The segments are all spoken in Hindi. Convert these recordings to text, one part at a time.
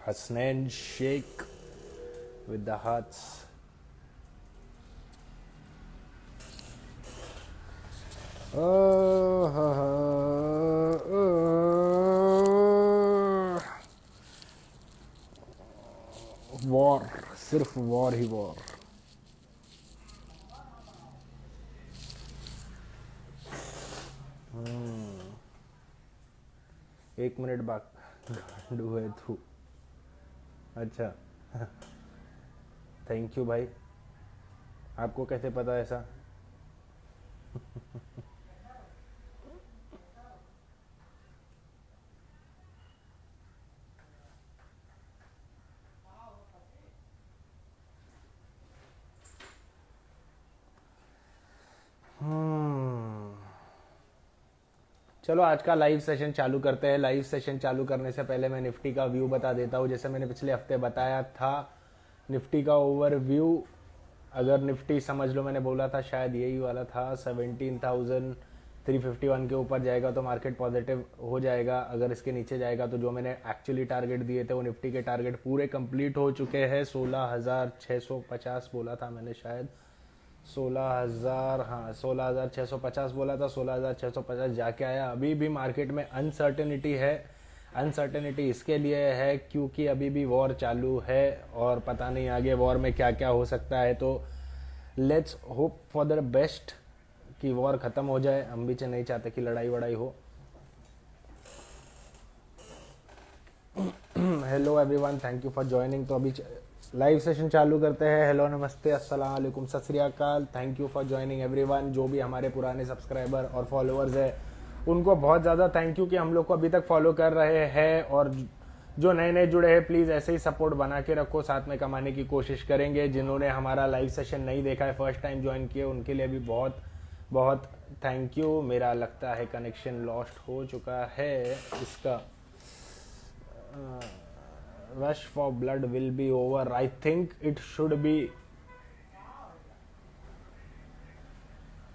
Hasnain Sheikh with the hearts. War, सिर्फ वॉर ही वॉर. एक मिनट बाद गांडू है तू. अच्छा. थैंक यू भाई. आपको कैसे पता ऐसा? चलो आज का लाइव सेशन चालू करते हैं. लाइव सेशन चालू करने से पहले मैं निफ्टी का व्यू बता देता हूँ. जैसे मैंने पिछले हफ्ते बताया था, निफ्टी का ओवरव्यू, अगर निफ्टी समझ लो मैंने बोला था शायद यही वाला था, 17,351 के ऊपर जाएगा तो मार्केट पॉजिटिव हो जाएगा. अगर इसके नीचे जाएगा तो जो मैंने एक्चुअली टारगेट दिए थे वो निफ्टी के टारगेट पूरे कंप्लीट हो चुके हैं. 16,650 बोला था मैंने शायद, 16,650 बोला था. 16,650 जाके आया. अभी भी मार्केट में अनसर्टेनिटी है. अनसर्टेनिटी इसके लिए है क्योंकि अभी भी वॉर चालू है और पता नहीं आगे वॉर में क्या क्या हो सकता है. तो let's hope for the best कि वॉर खत्म हो जाए. हम भी नहीं चाहते कि लड़ाई वड़ाई हो. Hello everyone, thank you for joining. तो अभी लाइव सेशन चालू करते हैं. हेलो, नमस्ते, अस्सलाम वालेकुम, सत श्री अकाल. Thank you for joining everyone. जो भी हमारे पुराने सब्सक्राइबर और फॉलोअर्स है उनको बहुत ज़्यादा थैंक यू कि हम लोग को अभी तक फॉलो कर रहे हैं. और जो नए नए जुड़े हैं प्लीज़ ऐसे ही सपोर्ट बना के रखो. साथ में कमाने की कोशिश करेंगे. जिन्होंने हमारा लाइव सेशन नहीं देखा है, फर्स्ट टाइम ज्वाइन किए, उनके लिए भी बहुत बहुत थैंक यू. मेरा लगता है कनेक्शन लॉस्ट हो चुका है इसका. rush for blood will be over. I think it should be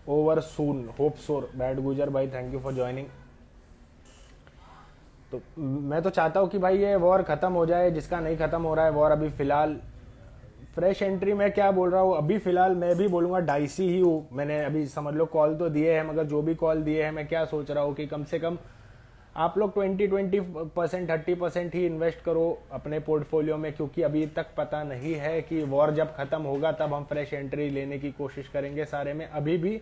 over soon. Hope so. Bad गुजर भाई, थैंक यू फॉर ज्वाइनिंग. तो मैं तो चाहता हूँ कि भाई ये वॉर खत्म हो जाए. जिसका नहीं खत्म हो रहा है वॉर, अभी फिलहाल फ्रेश एंट्री में क्या बोल रहा हूँ, अभी फिलहाल मैं भी बोलूँगा डाइसी ही हूँ. मैंने अभी समझ लो कॉल तो दिए हैं, मगर जो भी कॉल दिए हैं मैं क्या सोच रहा हूँ कि कम से कम आप लोग 20% 30% ही इन्वेस्ट करो अपने पोर्टफोलियो में. क्योंकि अभी तक पता नहीं है कि वॉर जब खत्म होगा तब हम फ्रेश एंट्री लेने की कोशिश करेंगे सारे में. अभी भी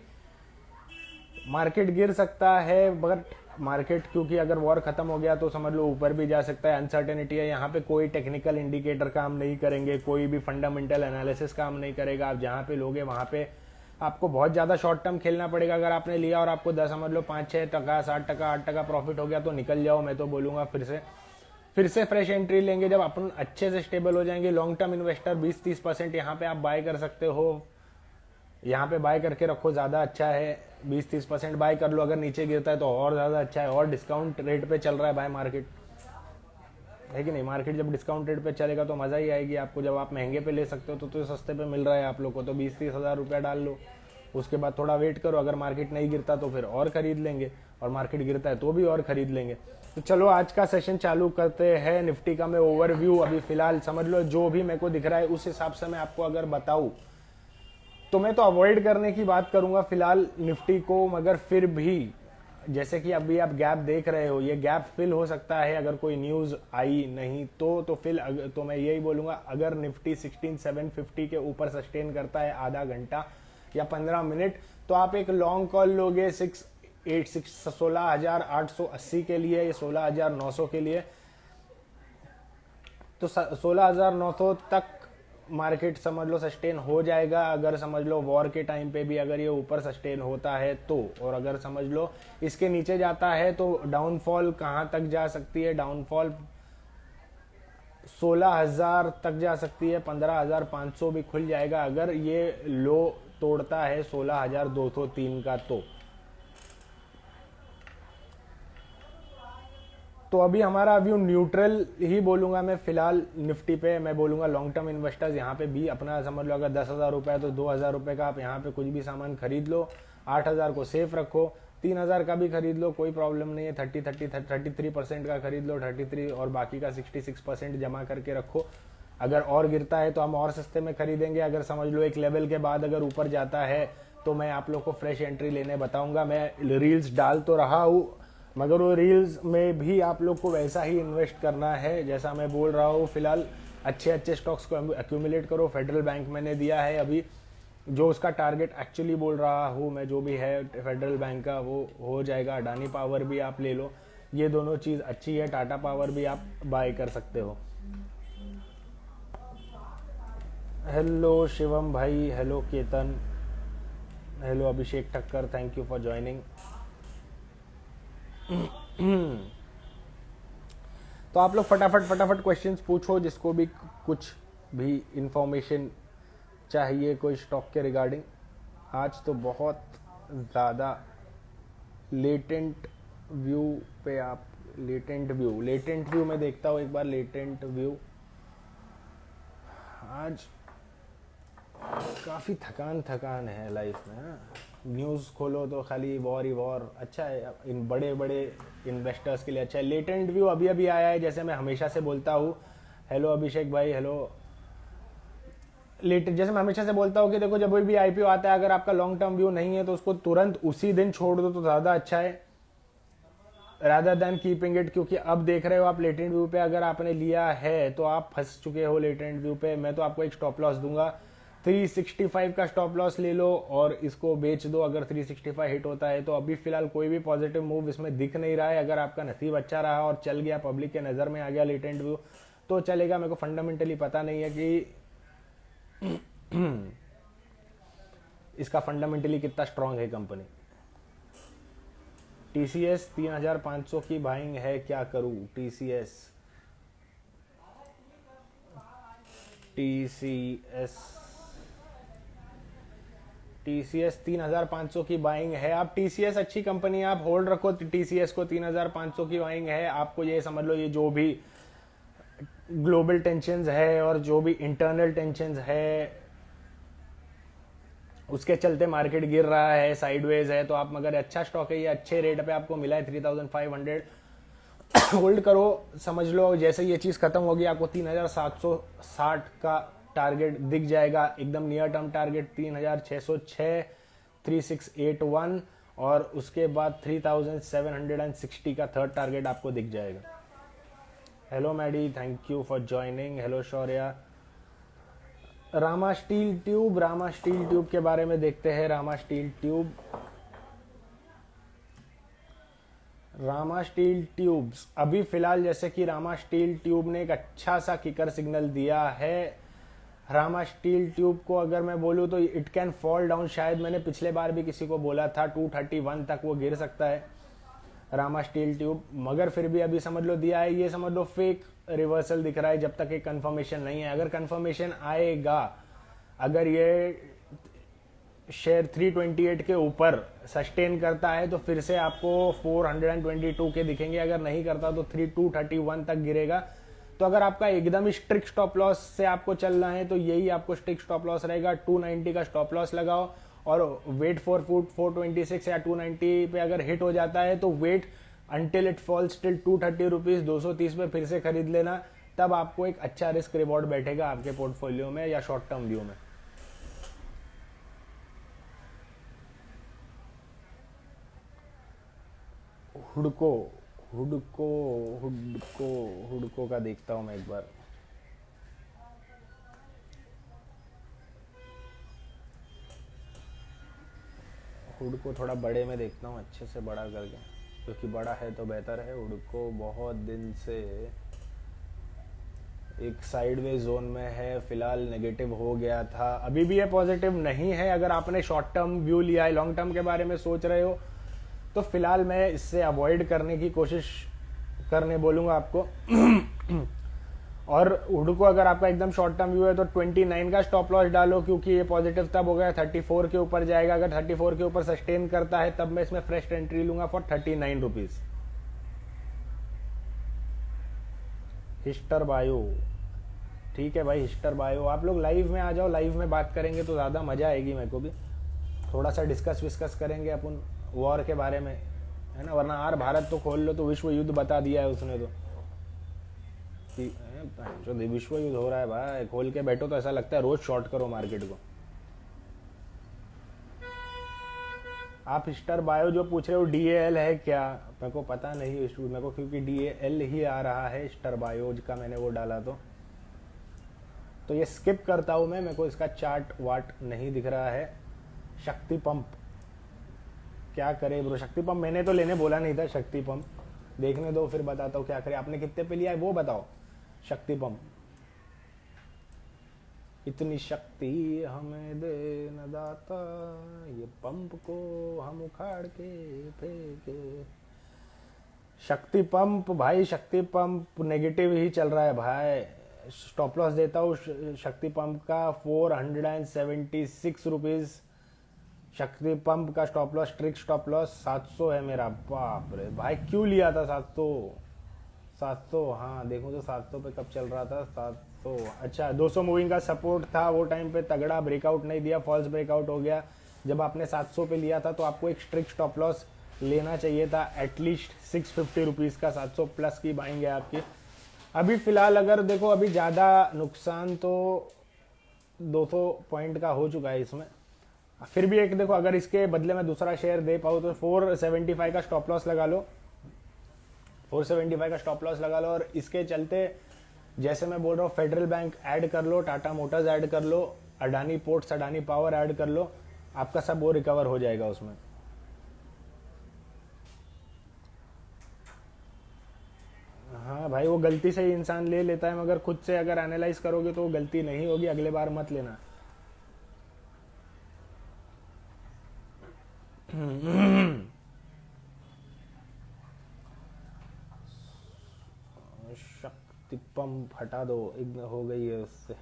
मार्केट गिर सकता है, मगर मार्केट क्योंकि अगर वॉर खत्म हो गया तो समझ लो ऊपर भी जा सकता है. अनसर्टेनिटी है. यहाँ पे कोई टेक्निकल इंडिकेटर काम नहीं करेंगे, कोई भी फंडामेंटल एनालिसिस काम नहीं करेगा. आप जहाँ पे लोगे वहाँ पे आपको बहुत ज़्यादा शॉर्ट टर्म खेलना पड़ेगा. अगर आपने लिया और आपको 10 समझ लो 5-6%, 7%, 8% प्रॉफिट हो गया तो निकल जाओ. मैं तो बोलूँगा फिर से फ्रेश एंट्री लेंगे जब अपन अच्छे से स्टेबल हो जाएंगे. लॉन्ग टर्म इन्वेस्टर 20-30% यहाँ पे आप बाय कर सकते हो. यहाँ पे बाय करके रखो, ज़्यादा अच्छा है. 20-30% बाय कर लो. अगर नीचे गिरता है तो और ज़्यादा अच्छा है. और डिस्काउंट रेट पे चल रहा है बाय मार्केट, है कि नहीं. मार्केट जब डिस्काउंट रेट पे चलेगा तो मज़ा ही आएगी आपको. जब आप महंगे पे ले सकते हो तो सस्ते पे मिल रहा है आप लोग को, तो 20-30 हज़ार रुपया डाल लो. उसके बाद थोड़ा वेट करो. अगर मार्केट नहीं गिरता तो फिर और खरीद लेंगे, और मार्केट गिरता है तो भी और खरीद लेंगे. तो चलो आज का सेशन चालू करते हैं. निफ्टी का मैं ओवरव्यू अभी फिलहाल समझ लो जो भी मेरे को दिख रहा है उस हिसाब से मैं आपको अगर बताऊँ तो मैं तो अवॉइड करने की बात करूंगा फिलहाल निफ्टी को. मगर फिर भी जैसे कि अभी आप गैप देख रहे हो, ये गैप फिल हो सकता है अगर कोई न्यूज़ आई नहीं तो फिर तो मैं यही बोलूँगा, अगर निफ्टी 16,750 के ऊपर सस्टेन करता है आधा घंटा या 15 मिनट तो आप एक लॉन्ग कॉल लोगे 16,880 के लिए या 16,900 के लिए. तो 16,900 तक मार्केट समझ लो सस्टेन हो जाएगा. अगर समझ लो वॉर के टाइम पे भी अगर ये ऊपर सस्टेन होता है तो, और अगर समझ लो इसके नीचे जाता है तो डाउनफॉल कहाँ तक जा सकती है. डाउनफॉल 16,000 तक जा सकती है. 15,500 भी खुल जाएगा अगर ये लो तोड़ता है 16,203 का. तो अभी हमारा व्यू न्यूट्रल ही बोलूँगा मैं फिलहाल निफ्टी पे. मैं बोलूँगा लॉन्ग टर्म इन्वेस्टर्स यहाँ पे भी अपना समझ लो, अगर 10,000 रुपये है तो 2,000 रुपये का आप यहाँ पे कुछ भी सामान खरीद लो. 8,000 को सेफ रखो. 3000 का भी खरीद लो, कोई प्रॉब्लम नहीं है। 33% का खरीद लो, 33 और बाकी का 66% जमा करके रखो। अगर और गिरता है तो हम और सस्ते में खरीदेंगे। अगर समझ लो एक लेवल के बाद अगर ऊपर जाता है तो मैं आप लोग को फ्रेश एंट्री लेने बताऊंगा। मैं रील्स डाल तो रहा हूँ, मगर वो रील्स में भी आप लोग को वैसा ही इन्वेस्ट करना है जैसा मैं बोल रहा हूँ। फिलहाल अच्छे अच्छे स्टॉक्स को एक्यूमुलेट करो। फेडरल बैंक मैंने दिया है अभी, जो उसका टारगेट एक्चुअली बोल रहा हूँ मैं, जो भी है फेडरल बैंक का वो हो जाएगा। अडानी पावर भी आप ले लो, ये दोनों चीज़ अच्छी है। टाटा पावर भी आप बाय कर सकते हो। हेलो शिवम भाई, hello Ketan, hello Abhishek Thakkar, thank you for joining. तो आप लोग फटाफट फटाफट क्वेश्चंस पूछो, जिसको भी कुछ भी इंफॉर्मेशन चाहिए कोई स्टॉक के रिगार्डिंग। आज तो बहुत ज़्यादा लेटेंट व्यू पे आप लेटेंट व्यू में देखता हूँ एक बार। लेटेंट व्यू आज काफ़ी थकान है लाइफ में। न्यूज़ खोलो तो खाली वॉर ही वॉर। अच्छा है, इन बड़े बड़े इन्वेस्टर्स के लिए अच्छा है। लेटेंट व्यू अभी अभी आया है, जैसे मैं हमेशा से बोलता हूँ। हेलो अभिषेक भाई, हेलो। जैसे मैं हमेशा से बोलता हूँ कि देखो, जब भी आईपीओ आता है, अगर आपका लॉन्ग टर्म व्यू नहीं है तो उसको तुरंत उसी दिन छोड़ दो तो ज़्यादा अच्छा है, रादर देन कीपिंग इट। क्योंकि अब देख रहे हो आप लेटेंट व्यू पे अगर आपने लिया है तो आप फंस चुके हो लेटेंट व्यू पे। मैं तो आपको एक स्टॉप लॉस दूंगा, 365 का स्टॉप लॉस ले लो और इसको बेच दो अगर 365 हिट होता है तो। अभी फिलहाल कोई भी पॉजिटिव मूव इसमें दिख नहीं रहा है। अगर आपका नसीब अच्छा रहा और चल गया, पब्लिक के नज़र में आ गया लेटेंट व्यू, तो चलेगा। मेरे को फंडामेंटली पता नहीं है कि इसका फंडामेंटली कितना स्ट्रांग है कंपनी। टीसीएस 3500 की बाइंग है, क्या करूं? टीसीएस 3500 की बाइंग है। आप टीसीएस अच्छी कंपनी है, आप होल्ड रखो टीसीएस को। 3500 की बाइंग है। आपको ये समझ लो, ये जो भी ग्लोबल टेंशन्स है और जो भी इंटरनल टेंशन्स है उसके चलते मार्केट गिर रहा है, साइडवेज है। तो आप, मगर अच्छा स्टॉक है ये, अच्छे रेट पे आपको मिला है 3500, होल्ड करो। समझ लो जैसे ये चीज़ खत्म होगी आपको 3760 का टारगेट दिख जाएगा, एकदम नियर टर्म टारगेट 3606, 3681, और उसके बाद 3760 का थर्ड टारगेट आपको दिख जाएगा। Hello Maddie, thank you for joining. Hello Shaurya. Rama steel tube के बारे में देखते हैं। रामा स्टील ट्यूब्स अभी फिलहाल, जैसे कि रामा स्टील ट्यूब ने एक अच्छा सा किकर सिग्नल दिया है। रामा स्टील ट्यूब को अगर मैं बोलूँ तो इट कैन फॉल डाउन। शायद मैंने पिछले बार भी किसी को बोला था 231 तक वो गिर सकता है रामा स्टील ट्यूब, मगर फिर भी अभी समझ लो दिया है। ये समझ लो फेक रिवर्सल दिख रहा है जब तक एक कंफर्मेशन नहीं है। अगर कंफर्मेशन आएगा, अगर ये शेयर 328 के ऊपर सस्टेन करता है तो फिर से आपको 422 के दिखेंगे। अगर नहीं करता तो 231 तक गिरेगा। तो अगर आपका एकदम स्ट्रिक्ट स्टॉप लॉस से आपको चलना है तो यही आपको स्ट्रिक्ट स्टॉप लॉस रहेगा। 290 का स्टॉप लॉस लगाओ और वेट फॉर 426 या 290 पे अगर हिट हो जाता है तो wait until it falls till 230 rupees, 230 पे फिर से खरीद लेना। तब आपको एक अच्छा रिस्क रिवॉर्ड बैठेगा आपके पोर्टफोलियो में या शॉर्ट टर्म व्यू में। हुडको का देखता हूं मैं एक बार। हुडको थोड़ा बड़े में देखता हूँ, अच्छे से बड़ा करके, क्योंकि बड़ा है तो बेहतर है। हुडको बहुत दिन से एक साइडवेज जोन में है, फिलहाल नेगेटिव हो गया था, अभी भी ये पॉजिटिव नहीं है। अगर आपने शॉर्ट टर्म व्यू लिया है, लॉन्ग टर्म के बारे में सोच रहे हो, तो फिलहाल मैं इससे अवॉइड करने की कोशिश करने बोलूँगा आपको। और हुडको अगर आपका एकदम शॉर्ट टर्म व्यू है तो 29 का स्टॉप लॉस डालो, क्योंकि ये पॉजिटिव तब हो गया 34 के ऊपर जाएगा। अगर 34 के ऊपर सस्टेन करता है तब मैं इसमें फ्रेश एंट्री लूंगा फॉर 39 रुपीज। हिस्टर बायो, ठीक है भाई, हिस्टर बायो। आप लोग लाइव में आ जाओ, लाइव में बात करेंगे तो ज़्यादा मज़ा आएगी मेरे को भी। थोड़ा सा डिस्कस विस्कस करेंगे अपन वॉर के बारे में, है ना। वरना यार भारत तो खोल लो तो विश्व युद्ध बता दिया है उसने तो कि जो विश्व युद्ध हो रहा है भाई, खोल के बैठो तो ऐसा लगता है रोज शॉर्ट करो मार्केट को। आप स्टार बायो जो पूछ रहे हो DAL है क्या, मेरे को पता नहीं मेरे को, क्योंकि DAL ही आ रहा है स्टार बायो का, मैंने वो डाला तो ये स्किप करता हूं मैं, मेरे को इसका चार्ट वाट नहीं दिख रहा है। शक्ति पंप क्या करे ब्रो, शक्ति पंप मैंने तो लेने बोला नहीं था, शक्ति पंप देखने दो फिर बताता हूँ क्या करे। आपने कितने पे लिया है वो बताओ। शक्ति पंप, इतनी शक्ति हमें दे न दाता, ये पंप को हम उखाड़ के फेंके। शक्ति पंप भाई, शक्ति पंप नेगेटिव ही चल रहा है भाई। स्टॉप लॉस देता हूँ शक्ति पंप का 476 रुपीज। शक्ति पंप का stop loss, strict stop loss 700 है मेरा। बाप रे भाई, क्यों लिया था 700? हाँ देखो तो 700 पे कब चल रहा था, 700। अच्छा 200 मूविंग का सपोर्ट था वो टाइम पे, तगड़ा ब्रेकआउट नहीं दिया, फॉल्स ब्रेकआउट हो गया। जब आपने 700 पे लिया था तो आपको एक स्ट्रिक्ट स्टॉप लॉस लेना चाहिए था, एटलीस्ट 650 रुपीज़ का। 700 प्लस की बाइंग है आपकी। अभी फिलहाल अगर देखो, अभी ज़्यादा नुकसान तो 200 पॉइंट का हो चुका है इसमें। फिर भी एक देखो, अगर इसके बदले में दूसरा शेयर दे पाऊँ तो 475 का स्टॉप लॉस लगा लो, 475 का स्टॉप लॉस लगा लो। और इसके चलते जैसे मैं बोल रहा हूँ, फेडरल बैंक ऐड कर लो, टाटा मोटर्स ऐड कर लो, Adani Ports, Adani Power add कर लो, आपका सब वो रिकवर हो जाएगा उसमें। हाँ भाई, वो गलती से ही इंसान ले लेता है, मगर खुद से अगर एनालाइज करोगे तो वो गलती नहीं होगी, अगले बार मत लेना। शक्ति पंप हटा दो, हो गई है उससे।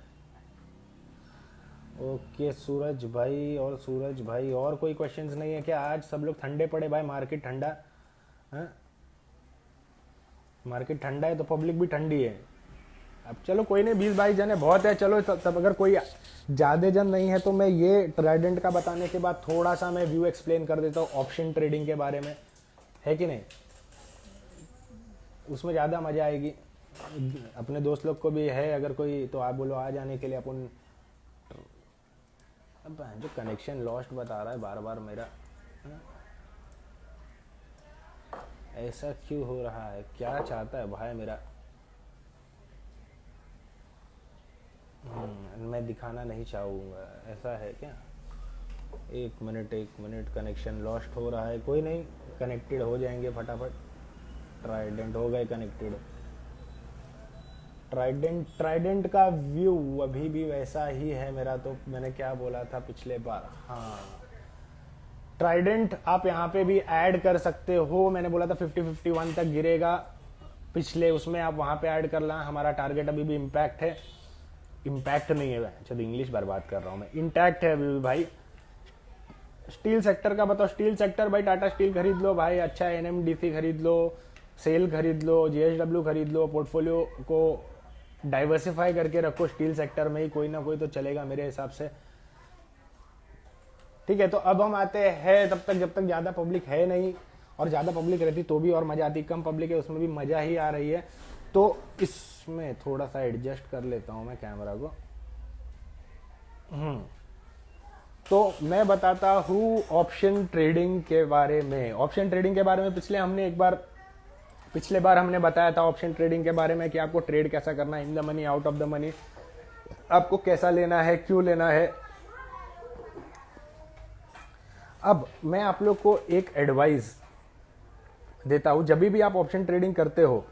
ओके सूरज भाई, और सूरज भाई और कोई क्वेश्चंस नहीं है क्या? आज सब लोग ठंडे पड़े भाई, मार्केट ठंडा है, मार्केट ठंडा है तो पब्लिक भी ठंडी है। अब चलो कोई नहीं, 20-22 जन है बहुत है, चलो तब अगर कोई ज़्यादा जन नहीं है तो मैं ये ट्राइडेंट का बताने के बाद थोड़ा सा मैं व्यू एक्सप्लेन कर देता हूँ ऑप्शन ट्रेडिंग के बारे में, है कि नहीं? उसमें ज़्यादा मज़ा आएगी। अपने दोस्त लोग को भी है अगर कोई, तो आप बोलो आ जाने के लिए। अपन अब जो कनेक्शन लॉस्ट बता रहा है बार बार मेरा, ऐसा क्यों हो रहा है, क्या चाहता है भाई मेरा? मैं दिखाना नहीं चाहूँगा, ऐसा है क्या? एक मिनट, कनेक्शन लॉस्ट हो रहा है, कोई नहीं, कनेक्टेड हो जाएंगे फटाफट। ट्राइडेंट हो गए कनेक्टेड। ट्राइडेंट का व्यू अभी भी वैसा ही है मेरा, तो मैंने क्या बोला था पिछले बार, हाँ ट्राइडेंट आप यहाँ पे भी ऐड कर सकते हो। मैंने बोला था 50-51 तक गिरेगा पिछले, उसमें आप वहाँ पे ऐड कर ला। हमारा टारगेट अभी भी इम्पैक्ट है, इम्पैक्ट नहीं है, चलो इंग्लिश बर्बाद कर रहा हूँ मैं, इंटैक्ट है अभी भी भाई। स्टील सेक्टर का बताओ। स्टील सेक्टर भाई, टाटा स्टील खरीद लो भाई, अच्छा NMDC खरीद लो, सेल खरीद लो, JSW खरीद लो। पोर्टफोलियो को डाइवर्सिफाई करके रखो, स्टील सेक्टर में ही कोई ना कोई तो चलेगा मेरे हिसाब से। ठीक है, तो अब हम आते हैं तब तक जब तक ज़्यादा पब्लिक है नहीं, और ज़्यादा पब्लिक रहती तो भी और मज़ा आती, कम पब्लिक है उसमें भी मज़ा ही आ रही है। तो इसमें थोड़ा सा एडजस्ट कर लेता हूँ मैं कैमरा को। तो मैं बताता हूँ ऑप्शन ट्रेडिंग के बारे में। ऑप्शन ट्रेडिंग के बारे में पिछले बार हमने बताया था ऑप्शन ट्रेडिंग के बारे में कि आपको ट्रेड कैसा करना है, in the money, out of the money, आपको कैसा लेना है, क्यों लेना है। अब मैं आप लोग को एक एडवाइस देता हूं, जब भी आप ऑप्शन ट्रेडिंग करते हो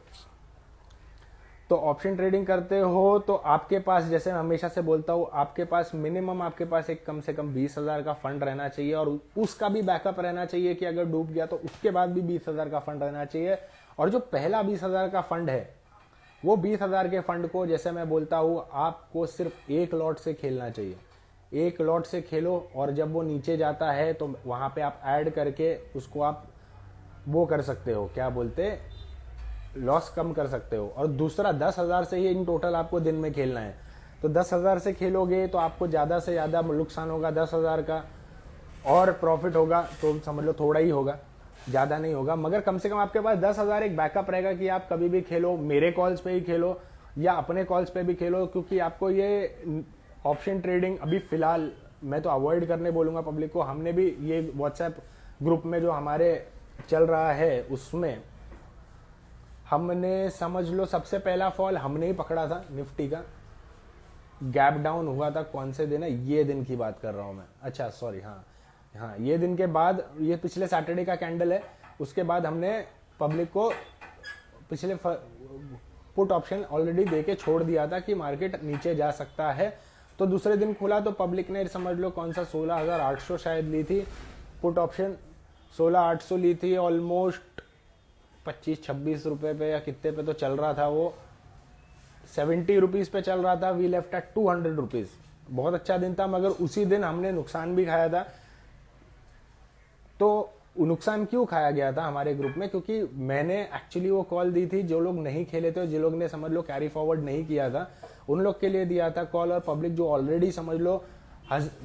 तो आपके पास, जैसे मैं हमेशा से बोलता हूं, आपके पास मिनिमम, आपके पास एक कम से कम 20,000 का फंड रहना चाहिए, और उसका भी बैकअप रहना चाहिए कि अगर डूब गया तो उसके बाद भी 20,000 का फंड रहना चाहिए। और जो पहला 20,000 का फंड है, वो 20,000 के फंड को, जैसे मैं बोलता हूं, आपको सिर्फ एक लॉट से खेलना चाहिए। एक लॉट से खेलो, और जब वो नीचे जाता है तो वहां पे आप ऐड करके उसको आप वो कर सकते हो, क्या बोलते, लॉस कम कर सकते हो। और दूसरा 10,000 से ही इन टोटल आपको दिन में खेलना है। तो 10,000 से खेलोगे तो आपको ज़्यादा से ज़्यादा नुकसान होगा 10,000 का, और प्रॉफिट होगा तो समझ लो थोड़ा ही होगा, ज़्यादा नहीं होगा, मगर कम से कम आपके पास 10,000 एक बैकअप रहेगा कि आप कभी भी खेलो, मेरे कॉल्स पे ही खेलो या अपने कॉल्स पे भी खेलो, क्योंकि आपको ये ऑप्शन ट्रेडिंग अभी फ़िलहाल मैं तो अवॉइड करने बोलूँगा पब्लिक को। हमने भी ये व्हाट्सएप ग्रुप में जो हमारे चल रहा है उसमें हमने समझ लो सबसे पहला फॉल हमने ही पकड़ा था निफ्टी का, गैप डाउन हुआ था, कौन से दिन है, ये दिन की बात कर रहा हूँ मैं, अच्छा सॉरी, हाँ ये दिन के बाद, ये पिछले सैटरडे का कैंडल है, उसके बाद हमने पब्लिक को पिछले पुट ऑप्शन ऑलरेडी देके छोड़ दिया था कि मार्केट नीचे जा सकता है। तो दूसरे दिन खुला तो पब्लिक ने समझ लो कौन सा 16,800 शायद ली थी पुट ऑप्शन, 16,800 ली थी, ऑलमोस्ट 25-26 रुपए पे या कितने पे तो चल रहा था वो, 70 रुपीज़ पे चल रहा था। वी लेफ्ट एट 200 रुपीज़, बहुत अच्छा दिन था, मगर उसी दिन हमने नुकसान भी खाया था। तो नुकसान क्यों खाया गया था हमारे ग्रुप में, क्योंकि मैंने एक्चुअली वो कॉल दी थी जो लोग नहीं खेले थे, जिन लोग ने समझ लो कैरी फॉरवर्ड नहीं किया था उन लोग के लिए दिया था कॉल, और पब्लिक जो ऑलरेडी समझ लो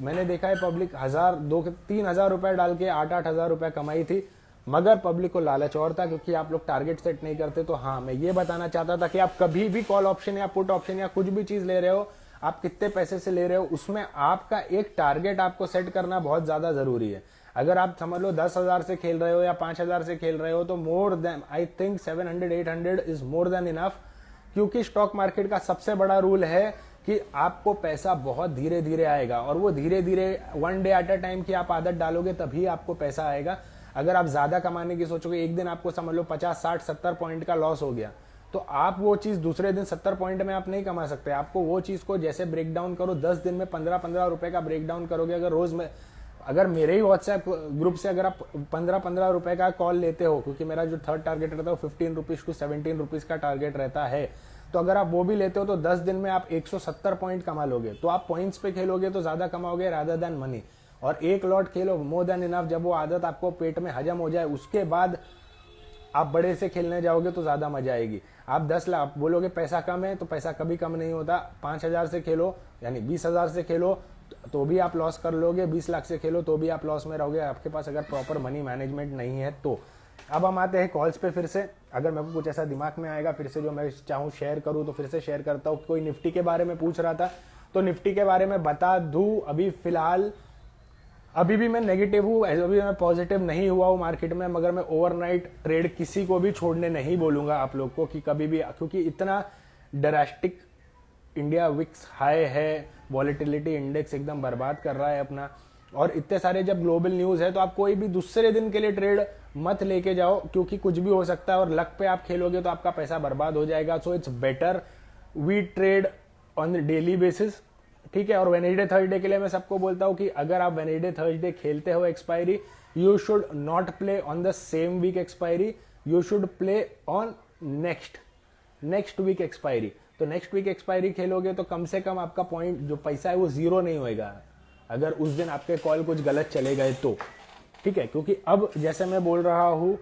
मैंने देखा है पब्लिक 1,000-3,000 रुपए डाल के 8,000 रुपए कमाई थी, मगर पब्लिक को लालच और था क्योंकि आप लोग टारगेट सेट नहीं करते। तो हाँ, मैं ये बताना चाहता था कि आप कभी भी कॉल ऑप्शन या पुट ऑप्शन या कुछ भी चीज ले रहे हो, आप कितने पैसे से ले रहे हो, उसमें आपका एक टारगेट आपको सेट करना बहुत ज्यादा जरूरी है। अगर आप समझ लो 10,000 से खेल रहे हो या 5,000 से खेल रहे हो तो more than I think 700-800 is more than enough, क्योंकि स्टॉक मार्केट का सबसे बड़ा रूल है कि आपको पैसा बहुत धीरे धीरे आएगा, और वो धीरे धीरे 1 डे एट अ टाइम की आप आदत डालोगे तभी आपको पैसा आएगा। अगर आप ज्यादा कमाने की सोचोगे, एक दिन आपको समझ लो 50-60-70 पॉइंट का लॉस हो गया, तो आप वो चीज दूसरे दिन 70 पॉइंट में आप नहीं कमा सकते। आपको वो चीज को जैसे ब्रेक डाउन करो, 10 दिन में 15-15 रुपए का ब्रेक डाउन करोगे। अगर रोज में, अगर मेरे ही व्हाट्सएप ग्रुप से अगर आप 15-15 रुपए का कॉल लेते हो, क्योंकि मेरा जो थर्ड टारगेट रहता है वो 15 रुपीज टू 17 रुपीज का टारगेट रहता है, तो अगर आप वो भी लेते हो तो 10 दिन में आप 170 पॉइंट कमा लोगे। तो आप पॉइंट्स पे खेलोगे तो ज्यादा कमाओगे रादर देन मनी, और एक लॉट खेलो मोर देन इनफ। जब वो आदत आपको पेट में हजम हो जाए उसके बाद आप बड़े से खेलने जाओगे तो ज्यादा मजा आएगी। आप 10 लाख बोलोगे पैसा कम है, तो पैसा कभी कम नहीं होता। 5,000 से खेलो यानी 20,000 से खेलो तो भी आप लॉस कर लोगे, 20 लाख से खेलो तो भी आप लॉस में रहोगे, आपके पास अगर प्रॉपर मनी मैनेजमेंट नहीं है तो। अब हम आते हैं कॉल्स पे फिर से। अगर मेरे को कुछ ऐसा दिमाग में आएगा फिर से जो मैं चाहूँ शेयर करूँ तो फिर से शेयर करता हूँ। कोई निफ्टी के बारे में पूछ रहा था तो निफ्टी के बारे में बता दूं, अभी फिलहाल अभी भी मैं नेगेटिव हूँ, अभी मैं पॉजिटिव नहीं हुआ हूँ मार्केट में, मगर मैं ओवरनाइट ट्रेड किसी को भी छोड़ने नहीं बोलूंगा आप लोग को कि कभी भी, क्योंकि इतना ड्रास्टिक इंडिया विक्स हाई है, वॉलेटिलिटी इंडेक्स एकदम बर्बाद कर रहा है अपना, और इतने सारे जब ग्लोबल न्यूज है तो आप कोई भी दूसरे दिन के लिए ट्रेड मत लेके जाओ, क्योंकि कुछ भी हो सकता है और लक पे आप खेलोगे तो आपका पैसा बर्बाद हो जाएगा। So it's better we trade on daily basis, ठीक है। और वेनेसडे थर्सडे के लिए मैं सबको बोलता हूं कि अगर आप वेनेसडे थर्सडे खेलते हो expiry, you should not play on the same week expiry, you should play on next week expiry. तो नेक्स्ट वीक एक्सपायरी खेलोगे तो कम से कम आपका पॉइंट जो पैसा है वो जीरो नहीं होएगा, अगर उस दिन आपके कॉल कुछ गलत चले गए तो, ठीक है। क्योंकि अब जैसे मैं बोल रहा हूं,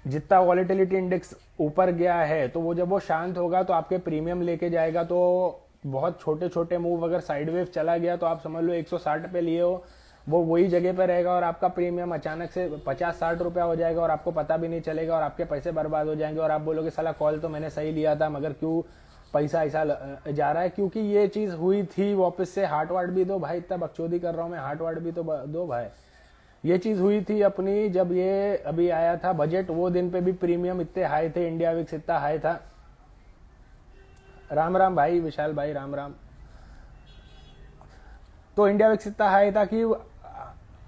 जितना वॉलेटिलिटी इंडेक्स ऊपर गया है तो वो जब वो शांत होगा तो आपके प्रीमियम लेके जाएगा। तो बहुत छोटे छोटे मूव अगर साइडवेव चला गया तो आप समझ लो 160 पे लिए हो, वो वही जगह पे रहेगा और आपका प्रीमियम अचानक से 50-60 रुपया हो जाएगा और आपको पता भी नहीं चलेगा और आपके पैसे बर्बाद हो जाएंगे। और आप बोलोगे साला कॉल तो मैंने सही लिया था मगर क्यों पैसा ऐसा जा रहा है। क्योंकि ये चीज हुई थी वापस से, हार्ट वार्ट भी दो भाई, इतना बकचोदी कर रहा हूं मैं, हार्ट वार्ट भी तो दो भाई। ये चीज हुई थी अपनी जब ये अभी आया था बजट, वो दिन पे भी प्रीमियम इतने हाई थे, इंडिया विक्स इतना हाई था। राम राम भाई विशाल भाई, राम राम। तो इंडिया विक्स इतना हाई था कि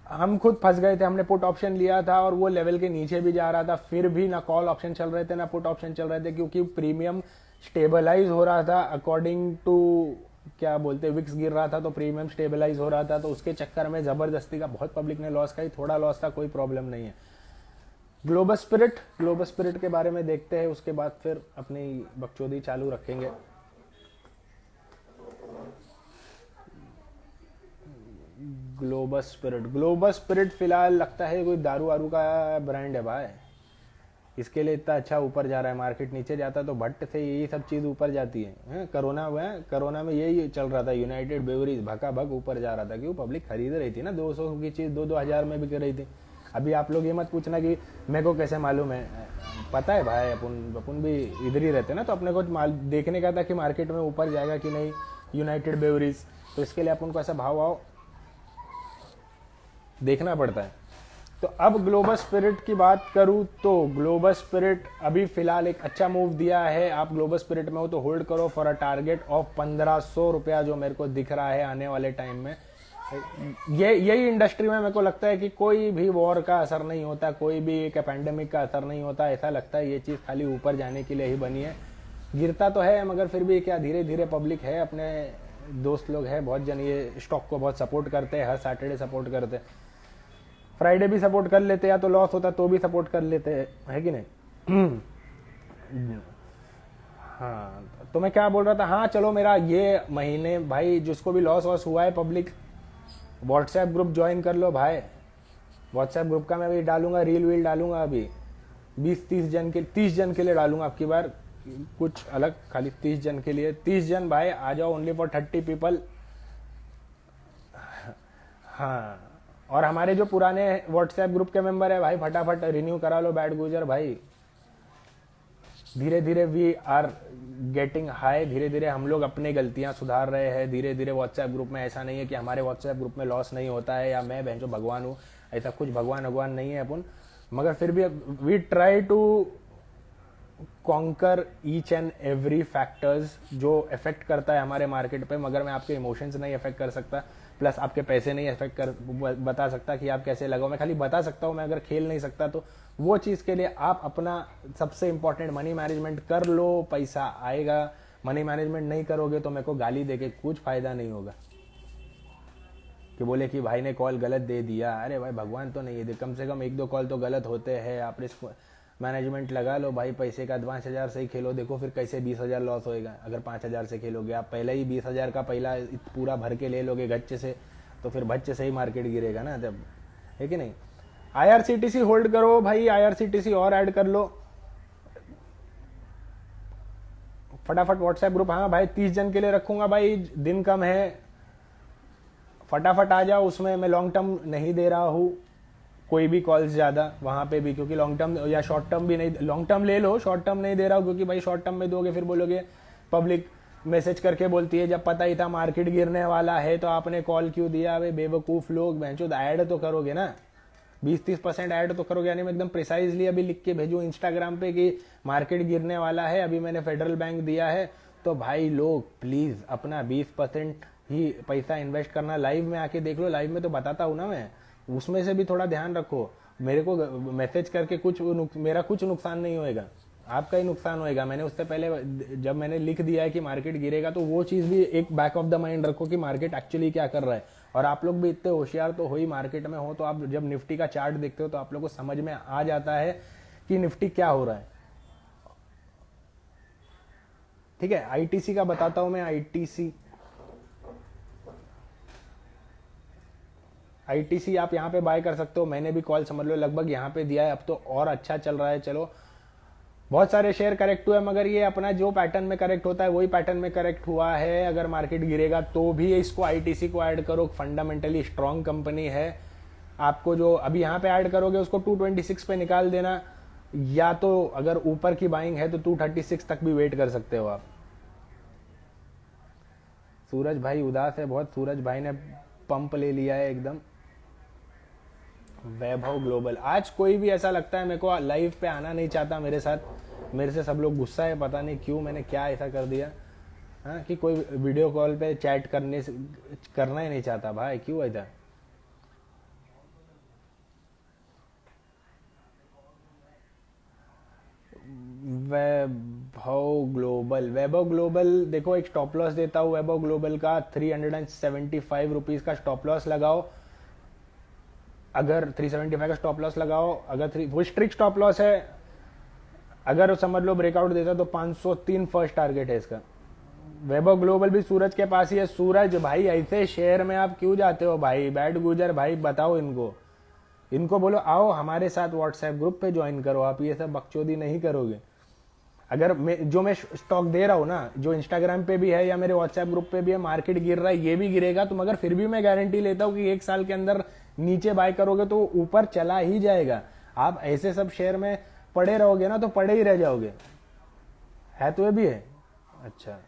हम खुद फंस गए थे, हमने पुट ऑप्शन लिया था और वो लेवल के नीचे भी जा रहा था, फिर भी ना कॉल ऑप्शन चल रहे थे ना पुट ऑप्शन चल रहे थे, क्योंकि प्रीमियम स्टेबलाइज हो रहा था अकॉर्डिंग टू क्या बोलते, विक्स गिर रहा था तो प्रीमियम स्टेबलाइज हो रहा था। तो उसके चक्कर में जबरदस्ती का बहुत पब्लिक ने लॉस खाई, थोड़ा लॉस था, कोई प्रॉब्लम नहीं है। ग्लोबल स्पिरिट के बारे में देखते हैं, उसके बाद फिर अपनी बकचोदी चालू रखेंगे। ग्लोबल स्पिरिट फिलहाल लगता है कोई दारू वारू का ब्रांड है भाई। इसके लिए इतना अच्छा ऊपर जा रहा है, मार्केट नीचे जाता तो भट्ट से यही सब चीज़ ऊपर जाती है। कोरोना हुआ, कोरोना में यही चल रहा था, यूनाइटेड ब्रेवरीज भका भक ऊपर जा रहा था, क्यों पब्लिक खरीद रही थी ना, 200 की चीज़ 2-2 हज़ार में बिक रही थी। अभी आप लोग ये मत पूछना कि मेरे को कैसे मालूम है, पता है भाई, अपन भी इधर ही रहते ना, तो अपने को देखने का था कि मार्केट में ऊपर जाएगा कि नहीं यूनाइटेड ब्रेवरीज, तो इसके लिए अपन को ऐसा भाव वाव देखना पड़ता है। तो अब ग्लोबल स्पिरिट की बात करूं तो ग्लोबल स्पिरिट अभी फिलहाल एक अच्छा मूव दिया है। आप ग्लोबल स्पिरिट में हो तो होल्ड करो फॉर अ टारगेट ऑफ 1500 रुपया, जो मेरे को दिख रहा है आने वाले टाइम में। यही इंडस्ट्री में मेरे को लगता है कि कोई भी वॉर का असर नहीं होता, कोई भी एक पैंडेमिक का असर नहीं होता। ऐसा लगता है ये चीज़ खाली ऊपर जाने के लिए ही बनी है। गिरता तो है मगर फिर भी क्या, धीरे धीरे पब्लिक है, अपने दोस्त लोग हैं बहुत जन, ये स्टॉक को बहुत सपोर्ट करते हैं, हर सैटरडे सपोर्ट करते हैं, फ्राइडे भी सपोर्ट कर लेते, या तो लॉस होता तो भी सपोर्ट कर लेते, है कि नहीं। हाँ, तो मैं क्या बोल रहा था, हाँ चलो मेरा ये महीने भाई जिसको भी लॉस वॉस हुआ है, पब्लिक व्हाट्सएप ग्रुप ज्वाइन कर लो भाई। व्हाट्सएप ग्रुप का मैं अभी डालूंगा, रील वील डालूंगा अभी 20-30 जन के, 30 जन के लिए डालूंगा आपकी बार, कुछ अलग, खाली 30 जन के लिए। 30 जन भाई आ जाओ, ओनली फॉर 30 पीपल। हाँ, और हमारे जो पुराने व्हाट्सएप ग्रुप के मेंबर है भाई, फटाफट रिन्यू करा लो बैड गुजर भाई। धीरे धीरे वी आर गेटिंग हाई, धीरे धीरे हम लोग अपनी गलतियां सुधार रहे हैं धीरे धीरे व्हाट्सएप ग्रुप में। ऐसा नहीं है कि हमारे व्हाट्सएप ग्रुप में लॉस नहीं होता है, या मैं बहन जो भगवान हूँ, ऐसा कुछ भगवान नहीं है अपन, मगर फिर भी we try to conquer each and every factors जो इफेक्ट करता है हमारे मार्केट पे। मगर मैं आपके इमोशंस नहीं इफेक्ट कर सकता, प्लस आपके पैसे नहीं इफेक्ट कर बता सकता कि आप कैसे लगाओ। मैं खाली बता सकता हूँ, मैं अगर खेल नहीं सकता, तो वो चीज़ के लिए आप अपना सबसे इंपॉर्टेंट मनी मैनेजमेंट कर लो, पैसा आएगा। मनी मैनेजमेंट नहीं करोगे तो मेरे को गाली देके कुछ फायदा नहीं होगा, कि बोले कि भाई ने कॉल गलत दे दिया। अरे भाई भगवान तो नहीं है, कम से कम 1-2 कॉल तो गलत होते हैं। आप रिस्क मैनेजमेंट लगा लो भाई, पैसे का 5,000 से ही खेलो, देखो फिर कैसे 20,000 लॉस होएगा। अगर 5,000 से खेलोगे, आप पहले ही 20,000 का पहला पूरा भर के ले लोगे गच्चे से, तो फिर बच्चे से ही मार्केट गिरेगा ना जब, है कि नहीं। IRCTC होल्ड करो भाई, IRCTC और ऐड कर लो फटाफट। व्हाट्सएप ग्रुप, हाँ भाई 30 जन के लिए रखूंगा भाई, दिन कम है, फटाफट आ जाओ उसमें। मैं लॉन्ग टर्म नहीं दे रहा हूँ कोई भी कॉल्स ज़्यादा वहाँ पे भी, क्योंकि लॉन्ग टर्म या शॉर्ट टर्म भी नहीं, लॉन्ग टर्म ले लो, शॉर्ट टर्म नहीं दे रहा हूँ, क्योंकि भाई शॉर्ट टर्म में दोगे फिर बोलोगे, पब्लिक मैसेज करके बोलती है जब पता ही था मार्केट गिरने वाला है तो आपने कॉल क्यों दिया। वे बेवकूफ़ लोग, भैंचोद ऐड तो करोगे ना, 20-30% ऐड तो करोगे। यानी मैं एकदम प्रिसाइजली अभी लिख के भेजूँ इंस्टाग्राम पे कि मार्केट गिरने वाला है, अभी मैंने फेडरल बैंक दिया है, तो भाई लोग प्लीज़ अपना 20% ही पैसा इन्वेस्ट करना। लाइव में आके देख लो, लाइव में तो बताता हूँ ना मैं, उसमें से भी थोड़ा ध्यान रखो। मेरे को मैसेज करके मेरा कुछ नुकसान नहीं होएगा, आपका ही नुकसान होएगा। मैंने उससे पहले जब मैंने लिख दिया है कि मार्केट गिरेगा, तो वो चीज़ भी एक बैक ऑफ द माइंड रखो कि मार्केट एक्चुअली क्या कर रहा है। और आप लोग भी इतने होशियार तो हो ही, मार्केट में हो तो आप जब निफ्टी का चार्ट देखते हो तो आप लोग को समझ में आ जाता है कि निफ्टी क्या हो रहा है। ठीक है, ITC का बताता हूं मैं। ITC आप यहाँ पे बाय कर सकते हो। मैंने भी कॉल समझ लो लगभग यहाँ पे दिया है, अब तो और अच्छा चल रहा है। चलो बहुत सारे शेयर करेक्ट हुए, मगर ये अपना जो पैटर्न में करेक्ट होता है वही पैटर्न में करेक्ट हुआ है। अगर मार्केट गिरेगा तो भी इसको ITC को ऐड करो, फंडामेंटली स्ट्रॉन्ग कंपनी है। आपको जो अभी यहाँ पे ऐड करोगे उसको 226 पे निकाल देना, या तो अगर ऊपर की बाइंग है तो 236 तक भी वेट कर सकते हो आप। सूरज भाई उदास है बहुत, सूरज भाई ने पंप ले लिया है एकदम। वैभव ग्लोबल, आज कोई भी ऐसा लगता है मेरे को लाइव पे आना नहीं चाहता मेरे साथ, मेरे से सब लोग गुस्सा है, पता नहीं क्यों, मैंने क्या ऐसा कर दिया। हाँ, कि कोई वीडियो कॉल पे चैट करना ही नहीं चाहता भाई, क्यों ऐसा। वैभव ग्लोबल देखो, एक स्टॉप लॉस देता हूँ वैभव ग्लोबल का 375 रुपीज का स्टॉप लॉस लगाओ। अगर 375 का स्टॉप लॉस लगाओ, अगर वो स्ट्रिक्ट स्टॉप लॉस है, अगर समझ लो ब्रेकआउट देता तो 503 फर्स्ट टारगेट है इसका। वैभव ग्लोबल भी सूरज के पास ही है। सूरज भाई ऐसे शेयर में आप क्यों जाते हो भाई, बैड गुजर भाई बताओ इनको। इनको बोलो आओ हमारे साथ व्हाट्सएप ग्रुप पे ज्वाइन करो, आप ये सब बकचोदी नहीं करोगे। अगर मैं स्टॉक दे रहा हूँ ना, जो इंस्टाग्राम पे भी है या मेरे व्हाट्सएप ग्रुप पे भी है, मार्केट गिर रहा है, ये भी गिरेगा तो, मगर फिर भी मैं गारंटी लेता हूँ कि 1 साल के अंदर नीचे बाय करोगे तो ऊपर चला ही जाएगा। आप ऐसे सब शेयर में पड़े रहोगे ना तो पड़े ही रह जाओगे। है तो ये भी है। अच्छा,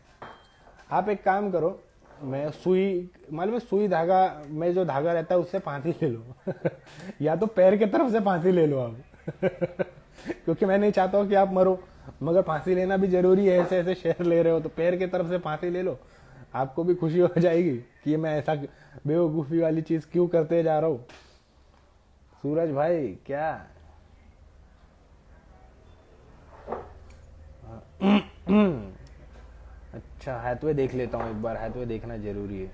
आप एक काम करो, मैं सुई, मालूम है सुई धागा में जो धागा रहता है उससे फांसी ले लो या तो पैर के तरफ से फांसी ले लो आप क्योंकि मैं नहीं चाहता हूँ कि आप मरो, मगर फांसी लेना भी जरूरी है। ऐसे ऐसे शेयर ले रहे हो तो पैर के तरफ से फांसी ले लो, आपको भी खुशी हो जाएगी कि मैं ऐसा बेवकूफ़ी वाली चीज़ क्यों करते जा रहा हूँ। सूरज भाई क्या अच्छा, हैथवे देख लेता हूँ एक बार, हैथवे देखना जरूरी है।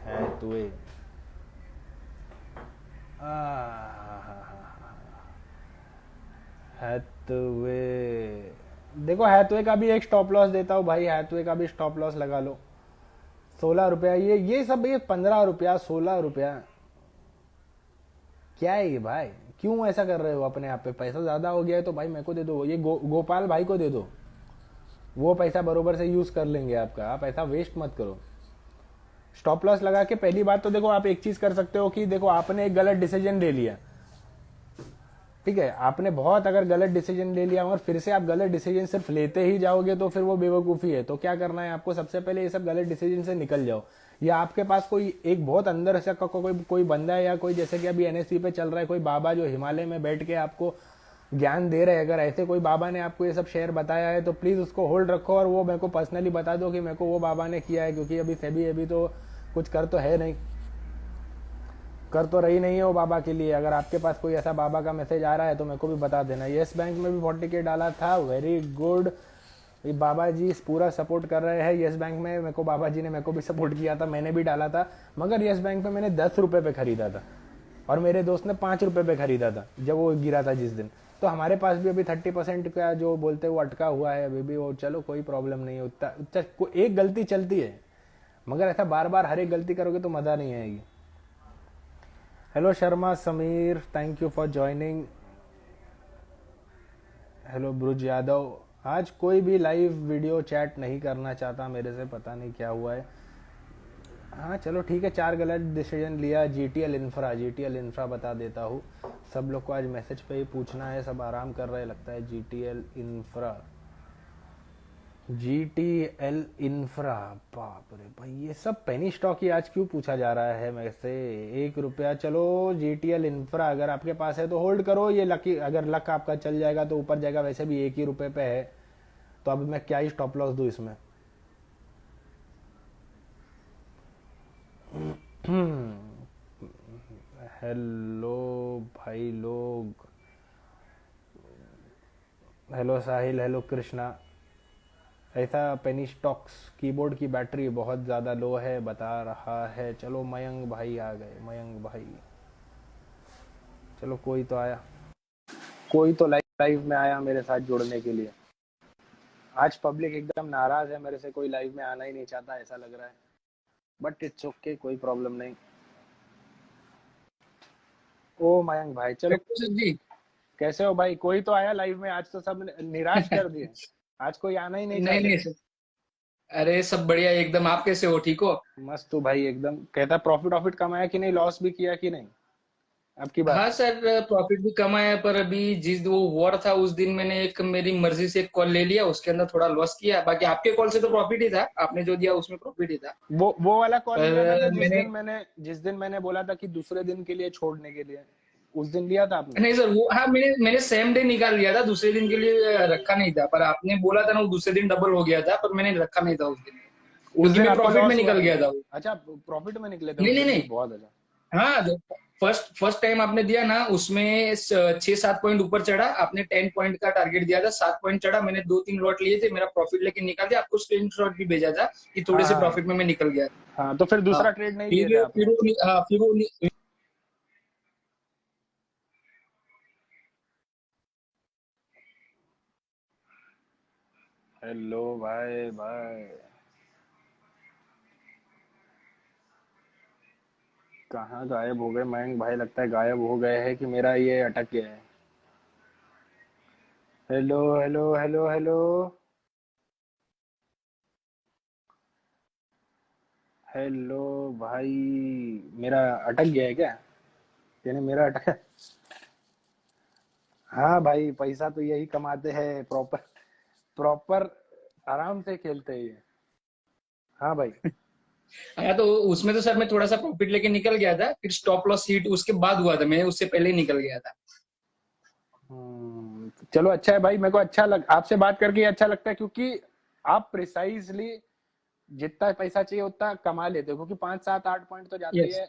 हैथवे हैथवे देखो, हैथवे का भी एक स्टॉप लॉस देता हूँ भाई, हैथवे का भी स्टॉप लॉस लगा लो। 16 रुपया, ये सब, ये 15 रुपया 16 रुपया, क्या है ये भाई? क्यों ऐसा कर रहे हो अपने आप पे? पैसा ज्यादा हो गया है तो भाई मेरे को दे दो, ये गोपाल भाई को दे दो, वो पैसा बरोबर से यूज कर लेंगे आपका। आप ऐसा वेस्ट मत करो। स्टॉप लॉस लगा के पहली बात तो देखो, आप एक चीज कर सकते हो कि देखो आपने एक गलत डिसीजन ले लिया, ठीक है, आपने बहुत अगर गलत डिसीजन ले लिया और फिर से आप गलत डिसीजन सिर्फ लेते ही जाओगे तो फिर वो बेवकूफ़ी है। तो क्या करना है आपको, सबसे पहले ये सब गलत डिसीजन से निकल जाओ। या आपके पास कोई एक बहुत अंदर से कोई बंदा है, या कोई जैसे कि अभी एनएसपी पे चल रहा है कोई बाबा जो हिमालय में बैठ के आपको ज्ञान दे रहे हैं, अगर ऐसे कोई बाबा ने आपको ये सब शेयर बताया है तो प्लीज़ उसको होल्ड रखो और वो मेरे को पर्सनली बता दो कि मेरे को वो बाबा ने किया है, क्योंकि अभी सेबी अभी तो कुछ कर तो है नहीं, कर तो रही नहीं है वो बाबा के लिए। अगर आपके पास कोई ऐसा बाबा का मैसेज आ रहा है तो मेरे को भी बता देना। येस बैंक में भी 40K डाला था, वेरी गुड। ये बाबा जी पूरा सपोर्ट कर रहे हैं। येस बैंक में मेरे को बाबा जी ने मेरे को भी सपोर्ट किया था, मैंने भी डाला था, मगर येस बैंक पे मैंने 10 रुपये पे खरीदा था और मेरे दोस्त ने 5 रुपये पे खरीदा था जब वो गिरा था जिस दिन। तो हमारे पास भी अभी 30% का जो बोलते हैं वो अटका हुआ है अभी भी। वो चलो कोई प्रॉब्लम नहीं है, उतना उतना एक गलती चलती है, मगर ऐसा बार बार हर एक गलती करोगे तो मज़ा नहीं आएगी। Hello Sharma Sameer, thank you for joining. Hello Brij Yadav. आज कोई भी लाइव वीडियो चैट नहीं करना चाहता मेरे से, पता नहीं क्या हुआ है। हाँ चलो ठीक है, 4 गलत डिसीजन लिया। जीटीएल इंफ्रा बता देता हूँ। सब लोग को आज मैसेज पे ही पूछना है, सब आराम कर रहे लगता है। जीटीएल इंफ्रा, बाप रे भाई, ये सब पेनी स्टॉक ही आज क्यों पूछा जा रहा है मेरे से? 1 रुपया, चलो जीटीएल इंफ्रा अगर आपके पास है तो होल्ड करो। ये लकी, अगर लक आपका चल जाएगा तो ऊपर जाएगा, वैसे भी 1 ही रुपये पे है तो अब मैं क्या ही स्टॉप लॉस दूं इसमें। हेलो भाई लोग, हेलो साहिल, हेलो कृष्णा। ऐसा पेनी स्टॉक्स कीबोर्ड की बैटरी बहुत ज़्यादा लो है बता रहा है। चलो मयंक भाई आ गए, मयंक भाई, चलो कोई तो आया, कोई तो लाइव में आया मेरे साथ जुड़ने के लिए। आज पब्लिक एकदम नाराज है मेरे से, कोई लाइव में आना ही नहीं चाहता ऐसा लग रहा है, बट इट्स ओके, कोई प्रॉब्लम नहीं। ओ मयंक भाई, चलो। सर जी। कैसे हो भाई? कोई तो आया लाइव में, आज तो सब निराश कर दिए, आज कोई आना ही नहीं नहीं चाहते। नहीं सर। अरे सब बढ़िया एकदम। आप कैसे हो? ठीक हो? मस्त तू भाई एकदम। कहता प्रॉफिट ऑफिट कमाया कि नहीं, लॉस भी किया कि नहीं अब की बार? हाँ सर, प्रॉफिट भी कम आया पर अभी जिस वो वॉर था उस दिन मैंने एक मेरी मर्जी से एक कॉल ले लिया, उसके अंदर थोड़ा लॉस किया। बाकी आपके कॉल से तो प्रॉफिट ही था, आपने जो दिया उसमें प्रॉफिट ही था। वो वाला कॉल लिया था, या पर मैंने जिस दिन मैंने बोला था कि दूसरे दिन के लिए छोड़ने के लिए, उस दिन लिया था आपने? नहीं सर, वो हाँ मैंने सेम डे निकाल लिया था, दूसरे दिन के लिए रखा नहीं था। पर आपने बोला था ना वो दूसरे दिन डबल हो गया था, पर मैंने रखा नहीं था उस दिन, उस क्योंकि दिन मैं आपको प्रॉफिट में लॉस हुआ निकल था गया क्या? था वो। अच्छा, प्रॉफिट में निकले थे नहीं उस नहीं दिन भी, नहीं। बहुत अच्छा। हाँ, जो फर्स्ट फर्स्ट टाइम आपने दिया ना उसमें 6-7 पॉइंट ऊपर चढ़ा, आपने 10 पॉइंट का टारगेट दिया था, 7 पॉइंट चढ़ा, मैंने 2-3 लॉट लिए थे, मेरा प्रॉफिट लेके निकाल दिया, आपको स्क्रीन शॉट भी भेजा था कि थोड़े हाँ से हाँ प्रॉफिट में मैं निकल गया। हाँ, तो फिर हाँ, दूसरा ट्रेड नहीं लिए थे फिर आपने? वो हेलो भाई भाई, कहाँ गायब हो गए मयंक भाई? लगता है गायब हो गए हैं कि मेरा ये अटक गया है। Hello hello hello hello hello भाई, मेरा अटक गया है क्या? यानी मेरा अटक हाँ भाई, पैसा तो यही कमाते हैं, प्रॉपर प्रॉपर आराम से खेलते हैं ये। हाँ भाई। हाँ तो उसमें तो सर मैं थोड़ा सा प्रॉफिट लेके निकल गया था, फिर स्टॉप लॉस हिट उसके बाद हुआ था, मैं उससे पहले ही निकल गया था। चलो अच्छा है भाई, मेरे को अच्छा लग आपसे बात करके अच्छा लगता है, क्योंकि आप प्रिसाइजली जितना पैसा चाहिए उतना कमा लेते हो, क्योंकि 5 7 8 पॉइंट तो जाते ही यस। है।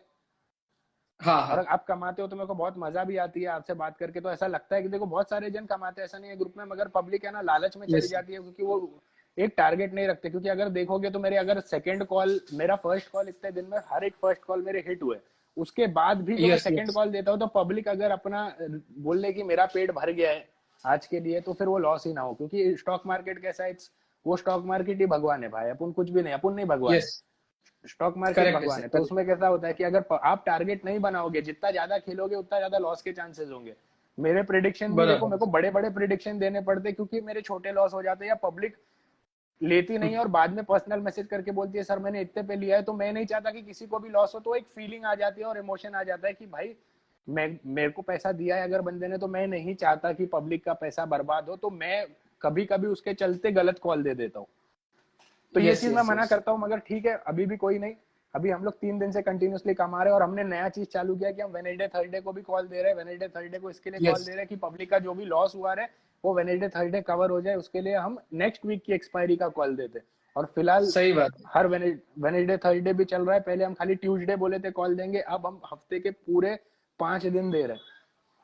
हाँ और हाँ। आप कमाते हो तो मेरे को बहुत मजा भी आती है आपसे बात करके। तो ऐसा लगता है कि देखो बहुत सारे जन कमाते हैं, ऐसा नहीं है ग्रुप में, मगर पब्लिक है ना लालच में चली यस। जाती है, क्योंकि वो एक टारगेट नहीं रखते। क्योंकि अगर देखोगे तो मेरे अगर सेकंड कॉल, मेरा फर्स्ट कॉल इतने दिन में हर एक फर्स्ट कॉल मेरे हिट हुए, उसके बाद भी जो मैं यस। Second yes. कॉल देता हूँ, तो पब्लिक अगर अपना बोल ले कि मेरा पेट भर गया है आज के लिए, तो फिर वो लॉस ही ना हो। क्योंकि स्टॉक मार्केट कैसा है, वो स्टॉक मार्केट ही भगवान है भाई, अपन कुछ भी नहीं, अपन नहीं भगवान है। यस। स्टॉक मार्केट करेक्ट है भगवान सर, है। तो करेक्ट। उसमें कैसा होता है कि अगर आप टारगेट नहीं बनाओगे, जितना ज्यादा खेलोगे उतना ज्यादा लॉस के चांसेस होंगे। मेरे प्रिडिक्शन भी देखो, बराबर मेरे को बड़े बड़े प्रिडिक्शन देने पड़ते, क्योंकि मेरे छोटे लॉस हो जाते हैं, या पब्लिक लेती नहीं है और बाद में पर्सनल मैसेज करके बोलती है सर मैंने इतने पे लिया है। तो मैं नहीं चाहता कि किसी को भी लॉस हो। तो एक फीलिंग आ जाती है और इमोशन आ जाता है कि भाई मैं, मेरे को पैसा दिया है अगर बंदे ने, तो मैं नहीं चाहता कि पब्लिक का पैसा बर्बाद हो। तो मैं कभी कभी उसके चलते गलत कॉल दे देता हूँ। तो ये यस। चीज मैं यस। मना यस। करता हूँ, मगर ठीक है अभी भी कोई नहीं। अभी हम लोग 3 दिन से कंटिन्यूसली कमा रहे हैं, और हमने नया चीज चालू किया कि हम वेनेसडे थर्सडे को भी कॉल दे रहे हैं। वेनेसडे थर्सडे को इसके लिए कॉल यस। दे रहे हैं कि पब्लिक का जो भी लॉस हुआ है वो वेनेसडे थर्सडे कवर हो जाए, उसके लिए हम नेक्स्ट वीक की एक्सपायरी का कॉल देते हैं। और फिलहाल सही बात है। हर वेनेसडे थर्सडे भी चल रहा है। पहले हम खाली ट्यूसडे बोले थे कॉल देंगे, अब हम हफ्ते के पूरे 5 दिन दे रहे हैं।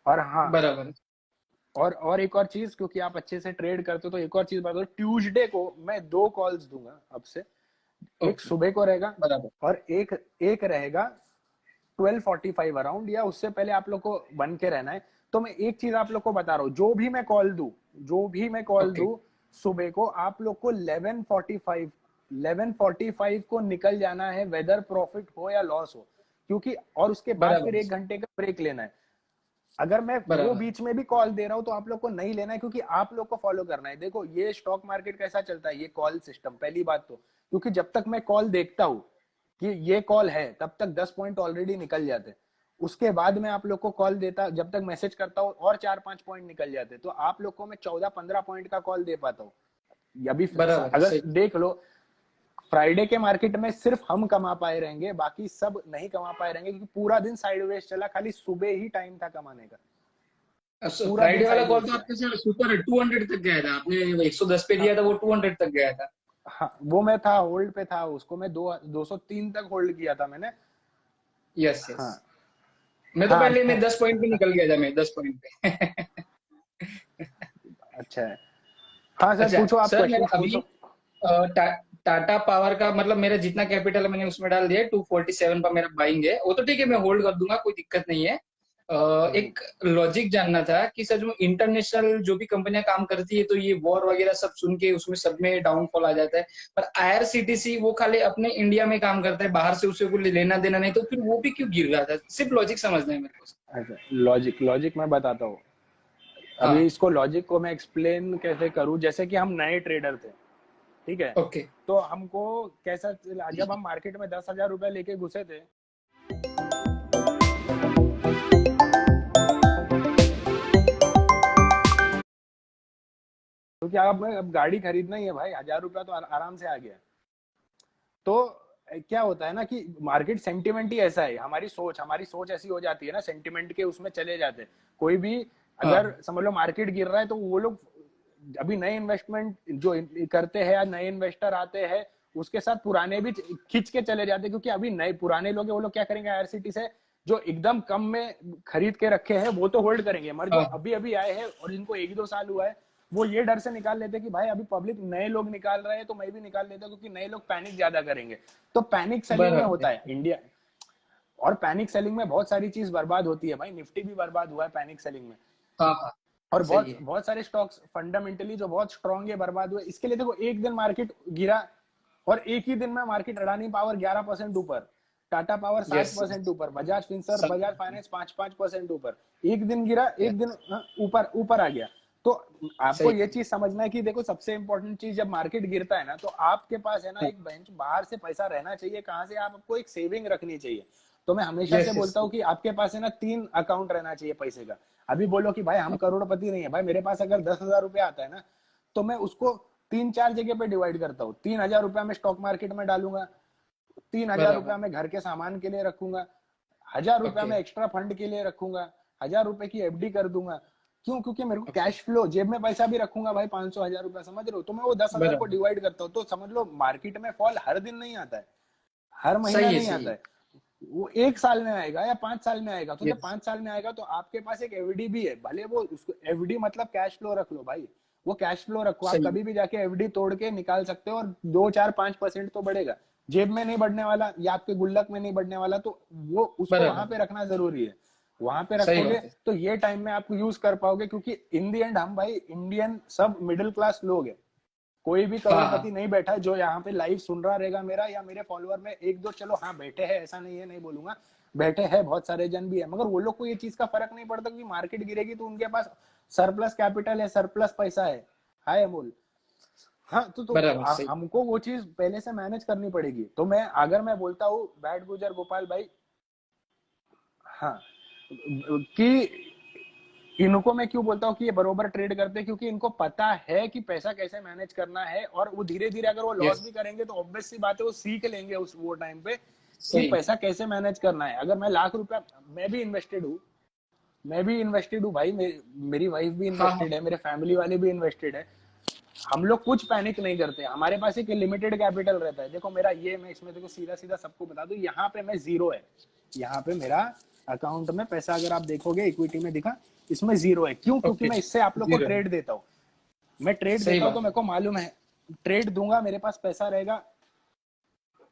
और हाँ, बराबर है। और एक और चीज, क्योंकि आप अच्छे से ट्रेड करते हो तो एक और चीज बता दो, ट्यूसडे को मैं 2 कॉल्स दूंगा अब से। एक ओके। सुबह को रहेगा, बराबर। और एक एक रहेगा 12:45 अराउंड, या उससे पहले आप लोग को बन के रहना है। तो मैं एक चीज आप लोग को बता रहा हूँ, जो भी मैं कॉल ओके। दू सुबह को, आप लोग को 11:45 को निकल जाना है, वेदर प्रॉफिट हो या लॉस हो। क्योंकि और उसके बाद फिर बराबर है। 1 घंटे का ब्रेक लेना है। अगर मैं वो बराबर। बीच में भी कॉल दे रहा हूं तो आप लोग को नहीं लेना है, क्योंकि आप लोग को फॉलो करना है। देखो ये स्टॉक मार्केट कैसा चलता है, ये कॉल सिस्टम, पहली बात तो, क्योंकि जब तक मैं कॉल देखता हूं कि ये कॉल है, तब तक 10 पॉइंट ऑलरेडी निकल जाते। उसके बाद में आप लोग को कॉल देता, जब तक मैसेज करता हूँ और 4 5 पॉइंट निकल जाते। तो आप लोग को मैं 14 15 पॉइंट का कॉल दे पाता हूँ। अभी बराबर है। अगर सही। देख लो, फ्राइडे के मार्केट में सिर्फ हम कमा पाए रहेंगे, बाकी सब नहीं कमा पाए रहेंगे, क्योंकि पूरा दिन साइडवेज चला, खाली सुबह ही टाइम था कमाने का। पूरा दिन फ्राइडे वाला कॉल साइडवेज तो गया। आपके सर सुपर 200 तक गया था, आपने 110 पे दिया था, हाँ वो 200 तक गया था। हाँ, वो मैं था होल्ड पे था, उसको मैं 203 तक होल्ड किया था मैंने। यस। यस। हाँ मैं तो हाँ पहले मैं 10 पॉइंट पे निकल गया था, मैं 10 पॉइंट पे। अच्छा है। हाँ सर, अच्छा पूछो, आप सर, क्वेश्चन मेरा अभी पूछो। टाटा पावर का मतलब मेरा जितना कैपिटल है मैंने उसमें डाल दिया है, 247 पर मेरा बाइंग है, वो तो ठीक है, मैं होल्ड कर दूंगा, कोई दिक्कत नहीं है। हम्म, एक लॉजिक जानना था कि सर जो इंटरनेशनल जो भी कंपनियां काम करती है, तो ये वॉर वगैरह सब सुन के उसमें सब में डाउनफॉल आ जाता है, पर आईआरसीटीसी वो खाली अपने इंडिया में काम करता है, बाहर से उसे कोई लेना देना नहीं, तो फिर वो भी क्यों गिर रहा था? सिर्फ लॉजिक समझना है मेरे को। अच्छा, लॉजिक लॉजिक मैं बताता हूँ। अभी हाँ। इसको लॉजिक को मैं एक्सप्लेन कैसे करूँ, जैसे कि हम नए ट्रेडर थे, ठीक है? ओके। तो हमको कैसा, जब हम मार्केट में 10,000 रुपए लेके घुसे थे, क्योंकि अब गाड़ी खरीदना ही है भाई, 1,000 रुपया तो आराम से आ गया। तो क्या होता है ना कि मार्केट सेंटिमेंट ही ऐसा है, हमारी सोच ऐसी हो जाती है ना, सेंटिमेंट के उसमें चले जाते हैं। कोई भी अगर हाँ। समझ लो मार्केट गिर रहा है, तो वो लोग अभी नए इन्वेस्टमेंट जो करते हैं या नए इन्वेस्टर आते हैं, उसके साथ पुराने भी खींच के चले जाते हैं। क्योंकि अभी नए पुराने लोग हैं, वो लोग क्या करेंगे, आईआरसीटी से जो एकदम कम में खरीद के रखे हैं वो तो होल्ड करेंगे, मगर जो हाँ। अभी अभी आए हैं और जिनको 1 2 साल हुआ है, वो ये डर से निकाल लेते कि भाई अभी पब्लिक नए लोग निकाल रहे हैं तो मैं भी निकाल लेता हूँ, क्योंकि नए लोग पैनिक ज्यादा करेंगे। तो पैनिक सेलिंग में बराबर होता है। है इंडिया, और पैनिक सेलिंग में बहुत सारी चीज बर्बाद होती है भाई, निफ्टी भी बर्बाद हुआ है पैनिक सेलिंग में। हाँ हाँ। और सही बहुत है। बहुत सारे स्टॉक्स फंडामेंटली जो बहुत स्ट्रांग है बर्बाद हुए। इसके लिए देखो, एक दिन मार्केट गिरा और एक ही दिन में मार्केट, अडानी पावर 11% ऊपर, टाटा पावर यस 7% ऊपर, बजाज फिनसर्व, सब बजाज फाइनेंस 5% ऊपर। एक दिन गिरा, एक दिन ऊपर ऊपर आ गया। तो आपको सही ये चीज समझना है कि देखो सबसे इंपॉर्टेंट चीज, जब मार्केट गिरता है ना, तो आपके पास है ना एक बेंच बाहर से पैसा रहना चाहिए, कहां से, आपको एक सेविंग रखनी चाहिए। तो मैं हमेशा से यस यस बोलता हूँ कि आपके पास है ना 3 अकाउंट रहना चाहिए पैसे का। अभी बोलो कि भाई हम करोड़पति नहीं है, भाई मेरे पास अगर 10,000 रुपया आता है ना, तो मैं उसको 3-4 जगह पे डिवाइड करता हूँ। 3,000 रुपया मैं स्टॉक मार्केट में डालूंगा, 3,000 रुपया बराबर। मैं घर के सामान के लिए रखूंगा, 1,000 रुपया ओके मैं एक्स्ट्रा फंड के लिए रखूंगा, 1,000 रुपए की एफडी कर दूंगा। क्यों? क्योंकि मेरे को ओके कैश फ्लो, जेब में पैसा भी रखूंगा भाई, 500 1,000 रुपया, समझ रहे हो? तो मैं वो 10,000 को बराबर। डिवाइड करता हूँ। तो समझ लो मार्केट में फॉल हर दिन नहीं आता है, हर महीना सही है नहीं सही आता है। है, वो 1 साल में आएगा या 5 साल में आएगा। तो जब यस 5 साल में आएगा तो आपके पास एक एफडी भी है, भले वो उसको एफडी मतलब कैश फ्लो रख लो भाई, वो कैश फ्लो रखो, आप सही है। कभी भी जाके एफडी तोड़ के निकाल सकते हो, और 2 4 5% तो बढ़ेगा, जेब में नहीं बढ़ने वाला या आपके गुल्लक में नहीं बढ़ने वाला, तो वो उसको वहां बराबर। पे रखना जरूरी है। वहां पे सही रखोगे बात है। तो ये टाइम में आप यूज कर पाओगे, क्योंकि इन दी एंड हम भाई इंडियन सब मिडिल क्लास लोग हैं, कोई भी हाँ करोड़पति हाँ। नहीं बैठा है जो यहाँ पे लाइव सुन रहा रहेगा मेरा, या मेरे फॉलोअर में एक दो, चलो हाँ बैठे हैं, ऐसा नहीं है, नहीं बोलूंगा, बैठे हैं, बहुत सारे जन भी है, मगर वो लोग को ये चीज का फर्क नहीं पड़ता कि मार्केट गिरेगी तो उनके पास सरप्लस कैपिटल है, सरप्लस पैसा है। हाय अमोल। हाँ बराबर सही। हमको वो चीज पहले से मैनेज करनी पड़ेगी। तो मैं अगर मैं बोलता हूँ बैड गुजर गोपाल भाई, हाँ, कि इनको मैं क्यों बोलता हूँ कि ये बरोबर ट्रेड करते हैं, क्योंकि इनको पता है कि पैसा कैसे मैनेज करना है, और वो धीरे धीरे अगर वो लॉस यस भी करेंगे तो ऑब्वियस सी बात है वो सीख लेंगे उस वो टाइम पे कि सही। पैसा कैसे मैनेज करना है। अगर मैं लाख रुपया, मैं भी इन्वेस्टेड हूँ, मैं भी इन्वेस्टेड हूँ भाई, मेरी वाइफ भी हाँ हाँ। इन्वेस्टेड है, मेरे फैमिली वाले भी इन्वेस्टेड है। हम लोग कुछ पैनिक नहीं करते, हमारे पास एक लिमिटेड कैपिटल रहता है। देखो मेरा ये, मैं इसमें देखो सीधा सीधा सबको बता दूं, यहाँ पे मैं जीरो है, यहाँ पे मेरा अकाउंट में पैसा अगर आप देखोगे इक्विटी में दिखा, इसमें जीरो है। क्यों? क्योंकि ओके। मैं इससे आप लोग को जीरो। ट्रेड देता हूँ, मैं ट्रेड सही देता हूँ, तो बात मेरे है। को मालूम है ट्रेड दूंगा, मेरे पास पैसा रहेगा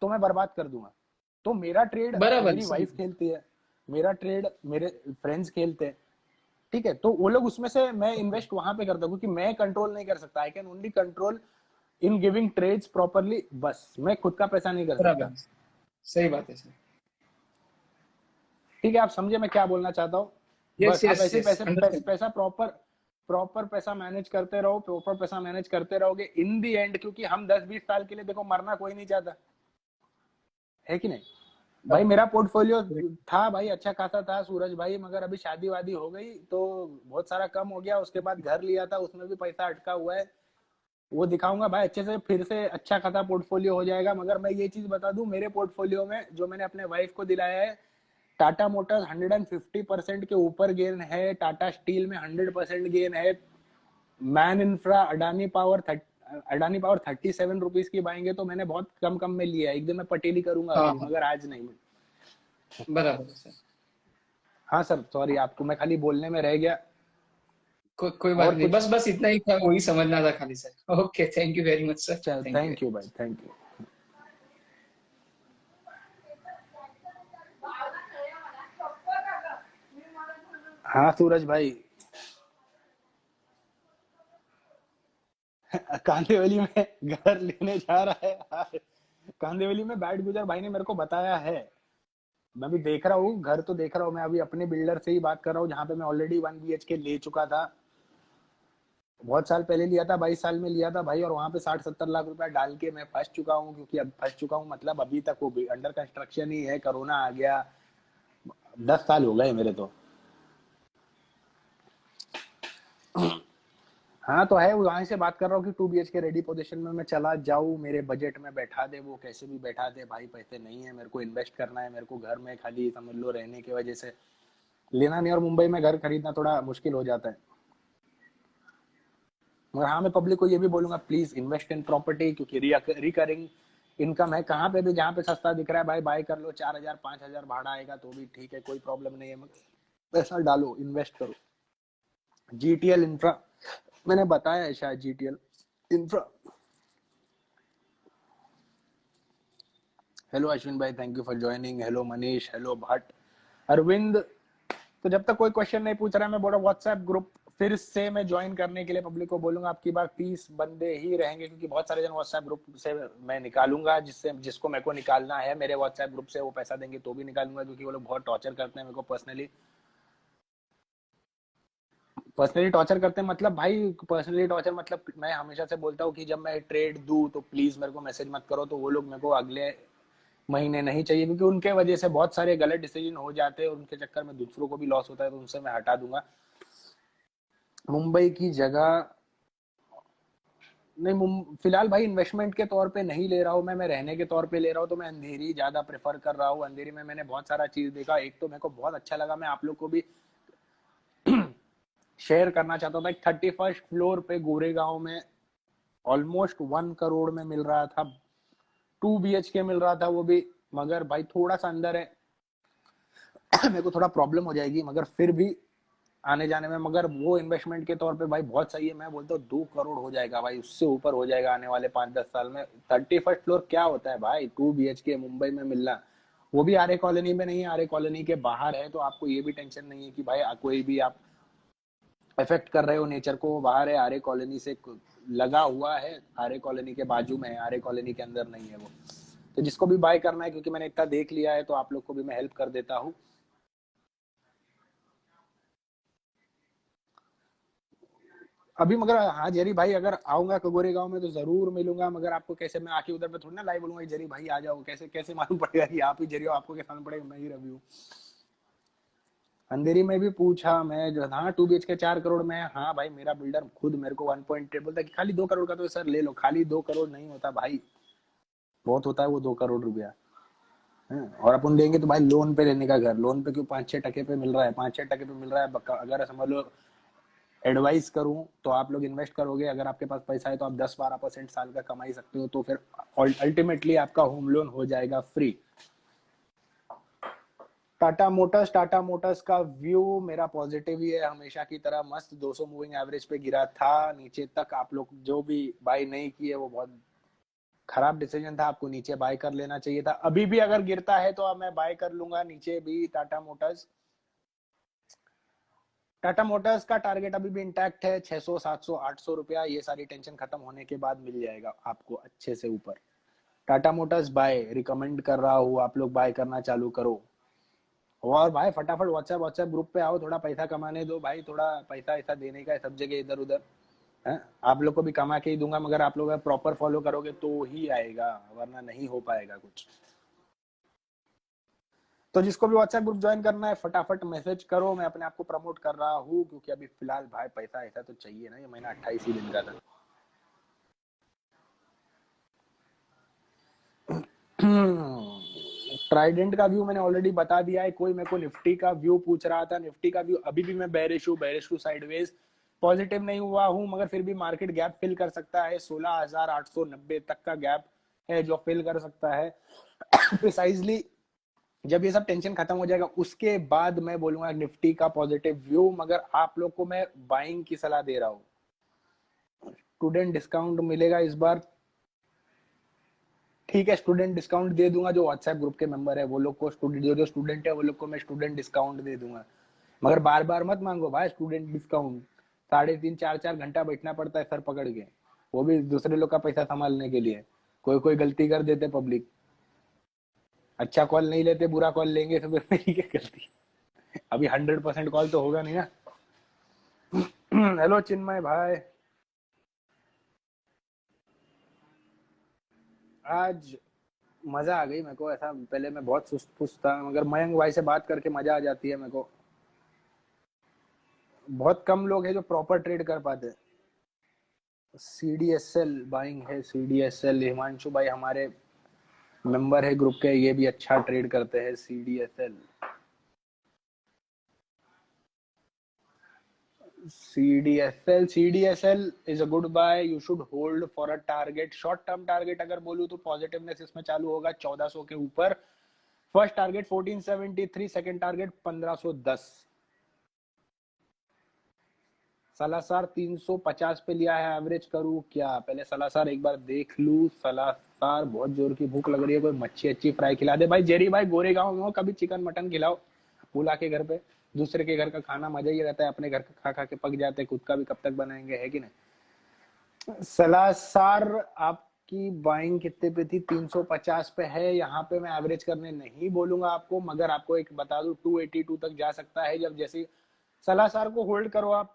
तो मैं बर्बाद कर दूंगा। तो मेरा ट्रेड बराबर मेरी सही वाइफ है। खेलती है, मेरा ट्रेड मेरे फ्रेंड्स खेलते हैं, ठीक है? तो वो लोग उसमें से मैं ओके। इन्वेस्ट वहां पे करता हूँ, क्योंकि मैं कंट्रोल नहीं कर सकता, I can only control in giving trades properly, बस मैं खुद का पैसा नहीं कर सकता। बराबर सही बात है सर। ठीक है, आप समझे मैं क्या बोलना चाहता हूँ? यस बस आप यस ऐसे यस पैसे अंडरस्टैंड। पैसा प्रॉपर प्रॉपर पैसा मैनेज करते रहो, प्रॉपर पैसा मैनेज करते रहोगे इन दी एंड, क्योंकि हम 10-20 साल के लिए, देखो मरना कोई नहीं चाहता है कि नहीं भाई? मेरा पोर्टफोलियो था भाई, अच्छा खासा था सूरज भाई, मगर अभी शादी वादी हो गई तो बहुत सारा कम हो गया, उसके बाद घर लिया था, उसमें भी पैसा अटका हुआ है, वो दिखाऊंगा भाई अच्छे से, फिर से अच्छा खासा पोर्टफोलियो हो जाएगा। मगर मैं ये चीज बता दूं, मेरे पोर्टफोलियो में जो मैंने अपने वाइफ को दिलाया है, टाटा मोटर्स 150% के ऊपर गेन है, टाटा स्टील में 100% गेन है, man infra, Adani power 37 rupees की बाएंगे, तो मैंने बहुत कम कम में लिया है। एक दिन मैं पटेली करूंगा हाँ अभी, हाँ। मगर आज नहीं। बराबर है सर। हाँ सर, सॉरी, आपको मैं खाली बोलने में रह गया। कोई बात और नहीं, कुछ? बस बस इतना ही था, वही समझना था खाली sir. Okay, thank you very much sir, चल, थैंक यू। थैंक यू भाई, थैंक यू। हाँ सूरज भाई, कांदिवली में घर लेने जा रहा है यार। कांदिवली में बैड गुजर भाई ने मेरे को बताया है, मैं भी देख रहा हूँ, घर तो देख रहा हूँ, मैं अभी अपने बिल्डर से ही बात कर रहा हूँ, जहाँ पे मैं ऑलरेडी 1 BHK ले चुका था, बहुत साल पहले लिया था, 22 साल में लिया था भाई, और वहां पे 60-70 लाख रुपया डाल के मैं फंस चुका हूँ, क्योंकि अब फंस चुका हूँ मतलब अभी तक वो अंडर कंस्ट्रक्शन ही है, कोरोना आ गया, 10 साल हो गए मेरे तो। हाँ तो है, वहां से बात कर रहा हूँ कि 2 BHK रेडी पोजीशन में मैं चला जाऊँ, मेरे बजट में बैठा दे, वो कैसे भी बैठा दे भाई, पैसे नहीं है मेरे को, इन्वेस्ट करना है मेरे को, घर में खाली समझ लो रहने की वजह से लेना नहीं, और मुंबई में घर खरीदना थोड़ा मुश्किल हो जाता है। मगर हाँ, मैं पब्लिक को ये भी बोलूंगा, प्लीज इन्वेस्ट इन प्रॉपर्टी, क्योंकि रिकरिंग इनकम है, कहाँ पे भी जहाँ पे सस्ता दिख रहा है भाई बाय कर लो, 4,000-5,000 भाड़ा आएगा तो भी ठीक है, कोई प्रॉब्लम नहीं है, मगर पैसा डालो, इन्वेस्ट करो। GTL इंफ्रा मैंने बताया है शायद, GTL इंफ्रा। हेलो अश्विन भाई, thank you for joining, hello Manish, hello Bhatt, Arvind. तो जब तक कोई क्वेश्चन नहीं पूछ रहा है, मैं बोल रहा व्हाट्सएप ग्रुप फिर से मैं ज्वाइन करने के लिए पब्लिक को बोलूंगा आपकी बार 30 बंदे ही रहेंगे, क्योंकि बहुत सारे जन व्हाट्सएप ग्रुप से मैं निकालूंगा, जिसको मेरे को निकालना है मेरे व्हाट्सएप ग्रुप से वो पैसा देंगे तो भी निकालूंगा, क्योंकि वो लोग बहुत टॉर्चर करते हैं मेरे को पर्सनली टॉर्चर करते हैं। मतलब भाई पर्सनली टॉर्चर मतलब मैं हमेशा से बोलता हूँ कि जब मैं ट्रेड दूं तो प्लीज मेरे को मैसेज मत करो, तो वो लोग मेरे को अगले महीने नहीं चाहिए, क्योंकि उनके वजह से बहुत सारे गलत डिसीजन हो जाते हैं और उनके चक्कर में दूसरों को भी लॉस होता है, तो उनसे मैं हटा दूंगा। मुंबई की जगह नहीं, फिलहाल भाई इन्वेस्टमेंट के तौर पे नहीं ले रहा हूँ मैं रहने के तौर पे ले रहा हूँ, तो मैं अंधेरी ज्यादा प्रेफर कर रहा हूँ। अंधेरी में मैंने बहुत सारा चीज देखा, एक तो मेरे को बहुत अच्छा लगा, मैं आप लोग को भी शेयर करना चाहता था। 31st फ्लोर पे गोरेगांव में ऑलमोस्ट 1 करोड़ में मिल रहा था, 2 BHK मिल रहा था वो भी, मगर भाई थोड़ा सा अंदर है मेरे को थोड़ा प्रॉब्लम हो जाएगी, मगर फिर भी आने जाने में, मगर वो इन्वेस्टमेंट के तौर पे भाई बहुत सही है। मैं बोलता हूँ 2 करोड़ हो जाएगा भाई, उससे ऊपर हो जाएगा आने वाले 5-10 साल में। 31st फ्लोर क्या होता है भाई, 2 BHK मुंबई में मिलना, वो भी आर्य कॉलोनी में नहीं, आर्य कॉलोनी के बाहर है, तो आपको ये भी टेंशन नहीं है कि भाई कोई भी आप इफेक्ट कर रहे हो नेचर को। बाहर है, आर्य कॉलोनी से लगा हुआ है, आर्य कॉलोनी के बाजू में है, आर्य कॉलोनी के अंदर नहीं है वो। तो जिसको भी बाय करना है, क्योंकि मैंने इतना देख लिया है, तो आप लोग को भी मैं हेल्प कर देता हूँ। अभी मगर हाँ जेरी भाई, अगर आऊंगा गोरेगांव में तो जरूर मिलूंगा, मगर आपको कैसे, मैं आके उधर पे थोड़ी ना लाइव बोलूंगा जेरी भाई आ जाओ, कैसे कैसे मालूम पड़ेगा कि आप ही जेरी हो, आपको कैसे मालूम पड़ेगा मैं ही रवि हूँ। अंधेरी में भी पूछा मैं जो, हाँ 2 BHK 4 करोड़ में। हाँ भाई मेरा बिल्डर खुद मेरे को 1.8 बोलता है कि खाली 2 करोड़ का, तो सर ले लो, खाली 2 करोड़ नहीं होता भाई, बहुत होता है वो 2 करोड़ रुपया। और अपन देंगे तो भाई लोन पे लेने का घर, लोन पे क्यों 5-6 टके पे मिल रहा है, 5-6 टके पे मिल रहा है। अगर समझ लो एडवाइस करूं तो आप लोग इन्वेस्ट करोगे, अगर आपके पास पैसा है तो आप 10-12% साल का कमाई सकते हो, तो फिर अल्टीमेटली आपका होम लोन हो जाएगा फ्री। टाटा मोटर्स का व्यू मेरा पॉजिटिव ही है, हमेशा की तरह मस्त 200 मूविंग एवरेज पे गिरा था नीचे तक। आप लोग जो भी बाय नहीं किए वो बहुत खराब डिसीजन था, आपको नीचे बाय कर लेना चाहिए था। अभी भी अगर गिरता है तो अब मैं बाय कर लूंगा नीचे भी टाटा मोटर्स का टारगेट अभी भी इंटैक्ट है, 600 700 800 रुपया, ये सारी टेंशन खत्म होने के बाद मिल जाएगा आपको अच्छे से ऊपर। टाटा मोटर्स बाय रिकमेंड कर रहा हूँ, आप लोग बाय करना चालू करो। और भाई फटाफट व्हाट्सएप ग्रुप पे आओ, थोड़ा पैसा कमाने दो भाई, थोड़ा पैसा ऐसा देने का है सब जगह इधर उधर है। आप लोग को भी कमा के ही दूंगा, मगर आप लोग प्रॉपर फॉलो करोगे तो ही आएगा, वरना नहीं हो पाएगा कुछ। तो जिसको भी व्हाट्सएप ग्रुप ज्वाइन करना है फटाफट मैसेज करो, मैं अपने आप को प्रमोट कर रहा हूँ, क्योंकि अभी फिलहाल भाई पैसा ऐसा तो चाहिए ना, ये महीना 28 ही दिन का था। ट्राइडेंट का व्यू मैंने ऑलरेडी बता दिया है। कोई मेरे को निफ्टी का व्यू पूछ रहा था, निफ्टी का व्यू अभी भी मैं बेरिश हूँ साइडवेज, पॉजिटिव नहीं हुआ हूँ, मगर फिर भी मार्केट गैप फिल कर सकता है, 16,890 तक का गैप है जो फिल कर सकता है प्रिसाइजली। जब ये सब टेंशन खत्म हो जाएगा उसके बाद मैं बोलूंगा निफ्टी का पॉजिटिव व्यू, मगर आप लोग को मैं बाइंग की सलाह दे रहा हूँ। स्टूडेंट डिस्काउंट मिलेगा इस बार, ठीक है स्टूडेंट डिस्काउंट दे दूंगा, जो व्हाट्सएप ग्रुप के मेंबर है वो लोग को, स्टूडेंट जो स्टूडेंट है वो लोग को मैं स्टूडेंट डिस्काउंट दे दूंगा, मगर बार बार मत मांगो भाई स्टूडेंट डिस्काउंट। 3.5 4 4 घंटा बैठना पड़ता है सर पकड़ के, वो भी दूसरे लोग का पैसा संभालने के लिए। कोई कोई गलती कर देते पब्लिक, अच्छा कॉल नहीं लेते, बुरा कॉल लेंगे, तो फिर मेरी क्या गलती। अभी 100% कॉल तो होगा नहीं ना। हेलो चिन्मय भाई, आज मजा आ गई मेरे को, ऐसा पहले मैं बहुत सुस्त पुस्त था, मगर मयंक भाई से बात करके मजा आ जाती है मेरे को। बहुत कम लोग हैं जो प्रॉपर ट्रेड कर पाते। CDSL बाइंग है, CDSL हिमांशु भाई हमारे मेंबर है ग्रुप के, ये भी अच्छा ट्रेड करते हैं CDSL। CDSL is a good buy, you should hold for a target, short term target अगर बोलूं तो पॉजिटिवनेस इसमें चालू होगा 1400 के ऊपर। First target 1473, second target 1510। सलासार 350 पे लिया है, एवरेज करूं क्या, पहले सलासार एक बार देख लू। सलासार बहुत जोर की भूख लग रही है, कोई मच्छी अच्छी फ्राई खिला दे भाई। जेरी भाई गोरेगांव में हो, कभी चिकन मटन खिलाओ बुला के घर पे। दूसरे के घर का खाना मजा ही रहता है, अपने घर का खा खा के पक जाते हैं, खुद का भी कब तक बनाएंगे, है कि नहीं। सलासार आपकी बाइंग कितने पे थी? 350 पे है। यहाँ पे मैं एवरेज करने नहीं बोलूंगा आपको, मगर आपको एक बता दूं 282 तक जा सकता है। जब जैसे सलासार को होल्ड करो आप,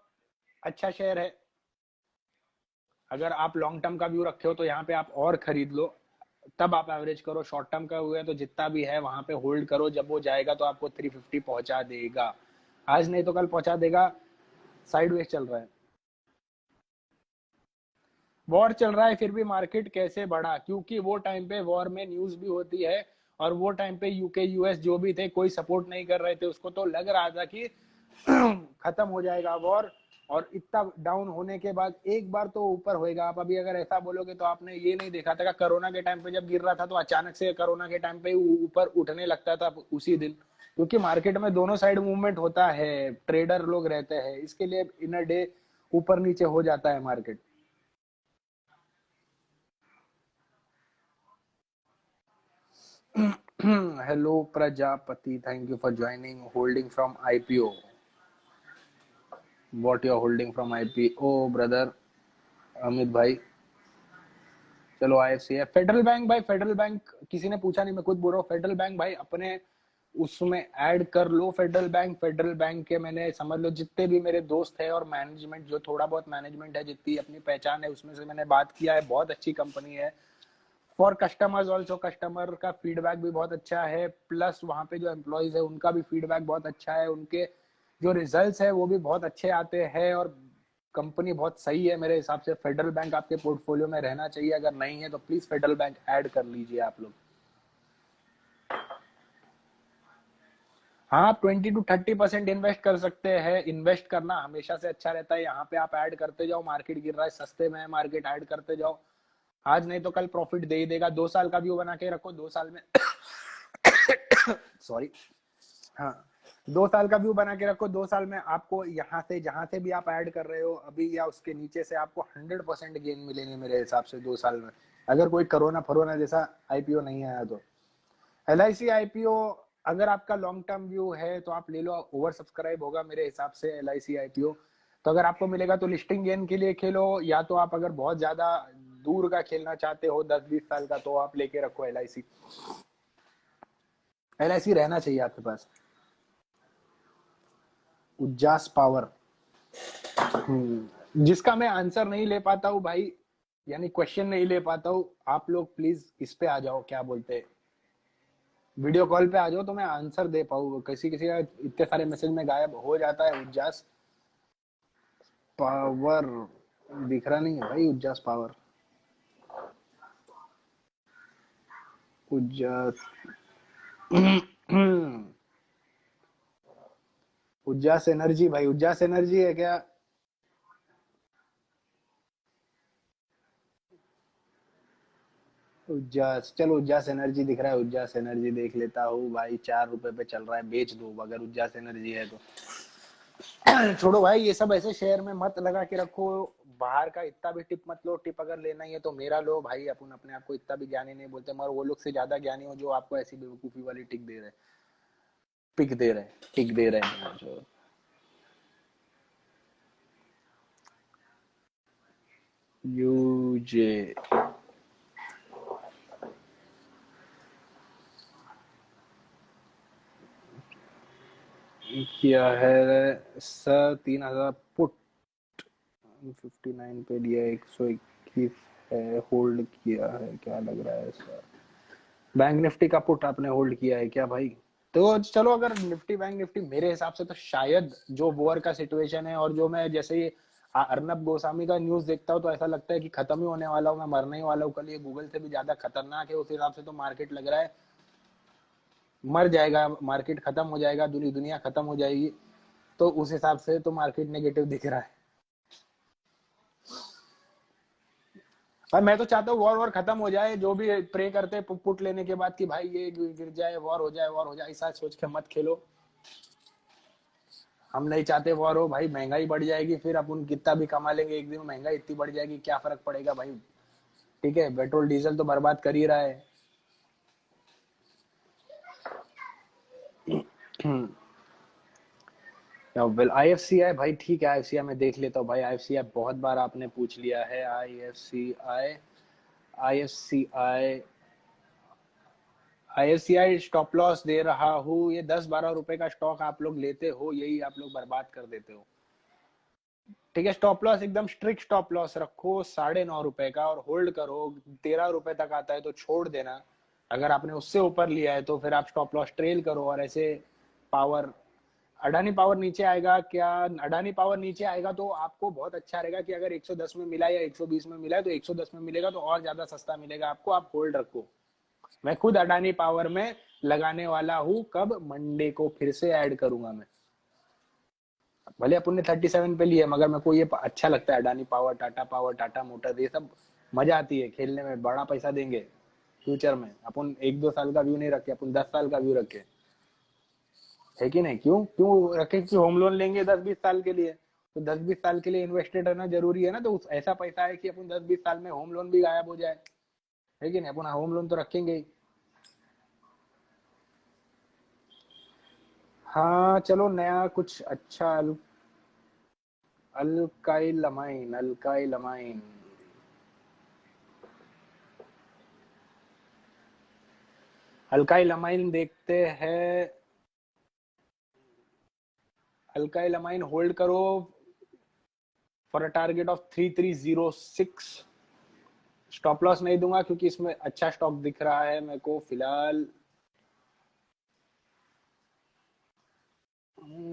अच्छा शेयर है। अगर आप लॉन्ग टर्म का व्यू रखे हो तो यहाँ पे आप और खरीद लो, तब आप एवरेज करो। शॉर्ट टर्म का हुआ है तो जितना भी है वहां पे होल्ड करो, जब वो जाएगा तो आपको 350 पहुंचा देगा। आज नहीं तो कल पहुंचा देगा। साइडवेज चल रहा है, वॉर चल रहा है, फिर भी मार्केट कैसे बढ़ा? क्योंकि वो टाइम पे वॉर में न्यूज भी होती है, और वो टाइम पे यूके यूएस जो भी थे कोई सपोर्ट नहीं कर रहे थे उसको, तो लग रहा था कि खत्म हो जाएगा वॉर। और इतना डाउन होने के बाद एक बार तो ऊपर होएगा। आप अभी अगर ऐसा बोलोगे तो आपने ये नहीं देखा था कि कोरोना के टाइम पे जब गिर रहा था तो अचानक से कोरोना के टाइम पे ऊपर उठने लगता था उसी दिन, क्योंकि मार्केट में दोनों साइड मूवमेंट होता है, ट्रेडर लोग रहते हैं, इसके लिए इन अ डे ऊपर नीचे हो जाता है market. Hello Prajapati, thank you for joining. Holding from IPO, what you are holding from IPO brother Amit भाई? चलो आईएफसी है। फेडरल बैंक भाई, फेडरल बैंक किसी ने पूछा नहीं, मैं खुद बोल रहा हूँ। फेडरल बैंक भाई अपने उसमें ऐड कर लो। फेडरल बैंक, फेडरल बैंक के मैंने समझ लो जितने भी मेरे दोस्त है और मैनेजमेंट, जो थोड़ा बहुत मैनेजमेंट है, जितनी अपनी पहचान है उसमें से मैंने बात किया है, बहुत अच्छी कंपनी है। फॉर कस्टमर्स ऑल्सो, कस्टमर का फीडबैक भी बहुत अच्छा है, प्लस वहाँ पे जो एम्प्लॉयज है उनका भी फीडबैक बहुत अच्छा है, उनके जो रिजल्ट्स है वो भी बहुत अच्छे आते हैं, और कंपनी बहुत सही है मेरे हिसाब से। फेडरल बैंक आपके पोर्टफोलियो में रहना चाहिए, अगर नहीं है तो प्लीज फेडरल बैंक ऐड कर लीजिए आप लोग। हाँ, आप 20 to 30% इन्वेस्ट कर सकते हैं। इन्वेस्ट करना हमेशा से अच्छा रहता है। यहाँ पे आप ऐड करते जाओ, मार्केट गिर रहा है, सस्ते में है मार्केट, ऐड करते जाओ। आज नहीं तो कल प्रॉफिट दे ही देगा। 2 साल का व्यू बना के रखो, 2 साल में सॉरी, हाँ, 2 साल का व्यू बना के रखो। 2 साल में आपको यहाँ से जहां से भी आप ऐड कर रहे हो अभी या उसके नीचे से, आपको 100% गेन मिलेंगे मेरे हिसाब से 2 साल में, अगर कोई कोरोना फरोना जैसा आईपीओ नहीं आया तो। एल आई सी आईपीओ अगर आपका लॉन्ग टर्म व्यू है तो आप ले लो, ओवर सब्सक्राइब होगा मेरे हिसाब से एल आई सी आईपीओ। तो अगर आपको मिलेगा तो लिस्टिंग गेन के लिए खेलो, या तो आप अगर बहुत ज्यादा दूर का खेलना चाहते हो 10-20 साल का, तो आप लेके रखो L I C. L I सी रहना चाहिए आपके पास। उज्जास पावर, जिसका मैं आंसर नहीं ले पाता हूँ भाई, यानी क्वेश्चन नहीं ले पाता हूँ, आप लोग प्लीज इस पे आ जाओ, क्या बोलते हैं, वीडियो कॉल पे आ जाओ तो मैं आंसर दे पाऊँ। किसी किसी का इतने सारे मैसेज में गायब हो जाता है। उज्जास पावर दिख रहा नहीं है भाई। उज्जास पावर, उज्जास उज्जास एनर्जी भाई, उज्जास एनर्जी है क्या? उज्जास, चलो उज्जास एनर्जी दिख रहा है, उज्जास एनर्जी देख लेता हूँ भाई। 4 रुपए पे चल रहा है, बेच दो अगर उज्जास एनर्जी है तो। छोड़ो भाई, ये सब ऐसे शेयर में मत लगा के रखो। बाहर का इतना भी टिप मत लो। टिप अगर लेना ही है तो मेरा लो भाई, अपन अपने आप को इतना भी ज्ञानी नहीं बोलते, मगर वो लोग से ज्यादा ज्ञानी हो जो आपको ऐसी बेवकूफी वाली टिक दे रहे, पिक दे रहे, टिक दे रहे हैं जो। यूजे किया है सर 3,000 पुट, 59 पे लिया, 121 है, होल्ड किया है, क्या लग रहा है सर? बैंक निफ्टी का पुट आपने होल्ड किया है क्या भाई? तो चलो, अगर निफ्टी बैंक निफ्टी मेरे हिसाब से तो शायद जो वॉर का सिचुएशन है, और जो मैं जैसे ही अर्नब गोस्वामी का न्यूज देखता हूँ तो ऐसा लगता है कि खत्म ही होने वाला हूँ, मैं मरने ही वाला हूँ कल, ये गूगल से भी ज्यादा खतरनाक है। उस हिसाब से तो मार्केट लग रहा है मर जाएगा, मार्केट खत्म हो जाएगा, दुनिया खत्म हो जाएगी। तो उस हिसाब से तो मार्केट नेगेटिव दिख रहा है। और मैं तो चाहता हूँ वॉर वॉर खत्म हो जाए। जो भी प्रे करते हैं पुट लेने के बाद कि भाई ये गिर जाए, वॉर हो जाए, वॉर हो जाए, ऐसा सोच के मत खेलो। हम नहीं चाहते वॉर हो भाई, महंगाई बढ़ जाएगी, फिर अपन कितना भी कमा लेंगे, एक दिन महंगाई इतनी बढ़ जाएगी, क्या फर्क पड़ेगा भाई। ठीक है, पेट्रोल डीजल तो बर्बाद कर ही रहा है। वेल आईएफसीआई भाई ठीक है, आईएफसीआई में देख लेता हूँ भाई। आईएफसीआई बहुत बार आपने पूछ लिया है। IFCI, IFCI, IFCI stop loss दे रहा हूँ। ये 10-12 रुपए का स्टॉक आप लोग लेते हो, यही आप लोग बर्बाद कर देते हो। ठीक है, स्टॉप लॉस एकदम स्ट्रिक्ट स्टॉप लॉस रखो 9.5 रुपए का, और होल्ड करो। 13 रुपए तक आता है तो छोड़ देना। अगर आपने उससे ऊपर लिया है तो फिर आप स्टॉप लॉस ट्रेल करो। और ऐसे पावर, अडानी पावर नीचे आएगा क्या? अडानी पावर नीचे आएगा तो आपको बहुत अच्छा रहेगा कि अगर 110 में मिला या 120 में मिला है तो 110 में मिलेगा तो और ज्यादा सस्ता मिलेगा आपको, आप होल्ड रखो। मैं खुद अडानी पावर में लगाने वाला हूँ, कब? मंडे को फिर से ऐड करूंगा मैं। भले अपन ने 37 पे लिया, मगर मेरे को ये अच्छा लगता है Adani power, Tata power, Tata motor, ये सब मजा आती है खेलने में। बड़ा पैसा देंगे फ्यूचर में। अपन 1-2 साल का व्यू नहीं रखे, अपन 10 साल का व्यू रखे, है कि नहीं? क्यों क्यों रखे कि होम लोन लेंगे 10-20 साल के लिए, तो 10-20 साल के लिए इन्वेस्टेड रहना जरूरी है ना। तो उस ऐसा पैसा है कि अपन 10-20 साल में होम लोन भी गायब हो जाए, है कि नहीं? अपन होम लोन तो रखेंगे ही। हाँ चलो, नया कुछ अच्छा। अल्काइलमाइन, अल्काइलमाइन, अल्काइलमाइन देखते हैं। अल्काइलमाइन होल्ड करो for a target of 3306। Stop loss नहीं दूंगा क्योंकि इसमें अच्छा स्टॉक दिख रहा है मेरे को फिलहाल।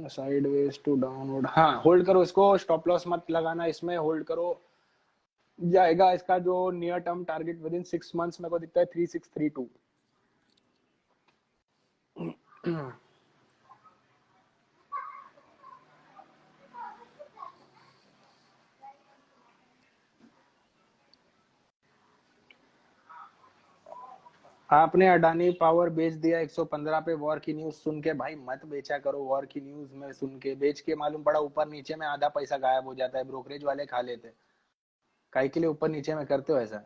साइडवेज टू डाउनवर्ड, हाँ होल्ड करो इसको, स्टॉप लॉस मत लगाना इसमें, होल्ड करो। जाएगा इसका जो near term target with in 6 months मेरे को दिखता है 3632। आपने अडानी पावर बेच दिया 115 पे वॉर की न्यूज सुन के। भाई मत बेचा करो, वॉर की न्यूज में सुन के बेच के मालूम पड़ा ऊपर नीचे में आधा पैसा गायब हो जाता है, ब्रोकरेज वाले खा लेते। काहे के लिए ऊपर नीचे में करते हो ऐसा?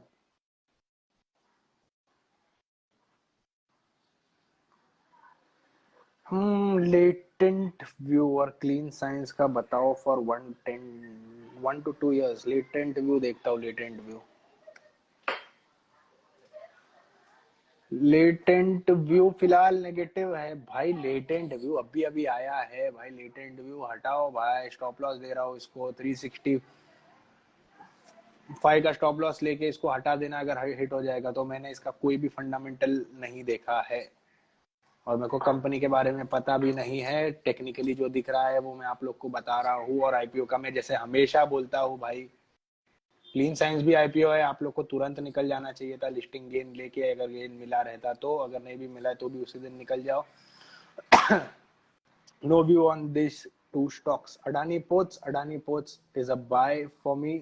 लेटेंट व्यू और क्लीन साइंस का बताओ for 1 to 2 years। Latent view देखता हूँ, लेटेंट व्यू, लेटेंट व्यू फिलहाल नेगेटिव है भाई। लेटेंट व्यू अभी अभी आया है भाई, लेटेंट व्यू हटाओ भाई। स्टॉप लॉस दे रहा हूँ इसको 365 का स्टॉप लॉस लेके इसको हटा देना अगर हिट हो जाएगा तो। मैंने इसका कोई भी फंडामेंटल नहीं देखा है, और मेरे को कंपनी के बारे में पता भी नहीं है। टेक्निकली जो दिख रहा है वो मैं आप लोग को बता रहा हूँ। और आईपीओ का मैं जैसे हमेशा बोलता हूँ भाई, क्लीन साइंस भी आईपीओ है, आप लोग को तुरंत निकल जाना चाहिए था लिस्टिंग गेन लेके। अगर गेन मिला रहता तो, अगर नहीं भी मिला है तो भी उसी दिन निकल जाओ। No view on this two stocks. Adani Ports, Adani Ports is a buy for me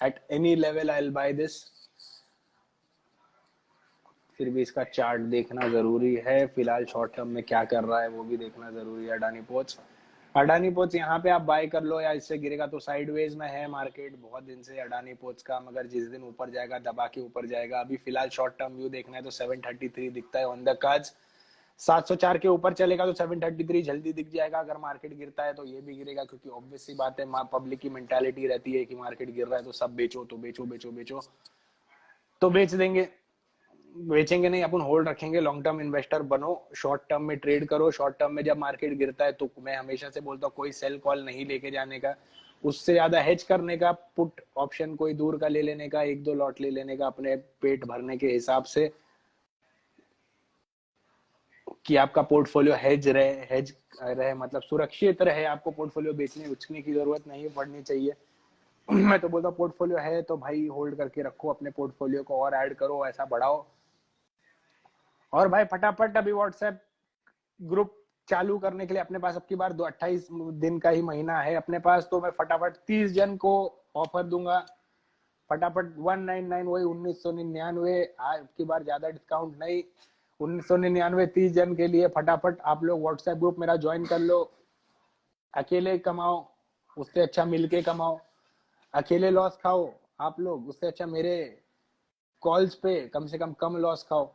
at any level. I will buy this. फिर भी इसका चार्ट देखना जरूरी है, फिलहाल शॉर्ट टर्म में क्या कर रहा है वो भी देखना जरूरी है। अडानी पोर्ट्स, अडानी पोर्ट्स यहाँ पे आप बाय कर लो, या इससे गिरेगा तो साइडवेज में है मार्केट बहुत दिन से अडानी पोर्ट्स का। मगर जिस दिन ऊपर जाएगा दबा के ऊपर जाएगा। अभी फिलहाल शॉर्ट टर्म व्यू देखना है तो 733 दिखता है ऑन द कार्ड्स। 704 के ऊपर चलेगा तो 733 जल्दी दिख जाएगा। अगर मार्केट गिरता है तो ये भी गिरेगा, क्योंकि ऑब्वियस सी बात है पब्लिक की मेंटालिटी रहती है कि मार्केट गिर रहा है तो सब बेचो, तो बेचो बेचो बेचो, तो बेच देंगे। बेचेंगे नहीं, अपन होल्ड रखेंगे। लॉन्ग टर्म इन्वेस्टर बनो, शॉर्ट टर्म में ट्रेड करो। शॉर्ट टर्म में जब मार्केट गिरता है तो मैं हमेशा से बोलता हूँ कोई सेल कॉल नहीं लेके जाने का, उससे ज्यादा हेज करने का, पुट ऑप्शन कोई दूर का ले लेने का, 1-2 लॉट ले लेने का अपने पेट भरने के हिसाब से, कि आपका पोर्टफोलियो हेज रहे, मतलब सुरक्षित रहे। आपको पोर्टफोलियो बेचने उचने की जरूरत नहीं पड़नी चाहिए। मैं तो बोलता हूँ पोर्टफोलियो है तो भाई होल्ड करके रखो, अपने पोर्टफोलियो को और ऐड करो, ऐसा बढ़ाओ। और भाई फटाफट अभी व्हाट्सएप ग्रुप चालू करने के लिए अपने पास अब की बार 28 दिन का ही महीना है अपने पास, तो मैं फटाफट 30 जन को ऑफर दूंगा। फटाफट 199, वही 1999, आज की बार ज्यादा डिस्काउंट नहीं, 1999 30 जन के लिए। फटाफट आप लोग व्हाट्सएप ग्रुप मेरा ज्वाइन कर लो। अकेले कमाओ उससे अच्छा मिलके कमाओ, अकेले लॉस खाओ आप लोग, उससे अच्छा मेरे कॉल्स पे कम से कम लॉस खाओ।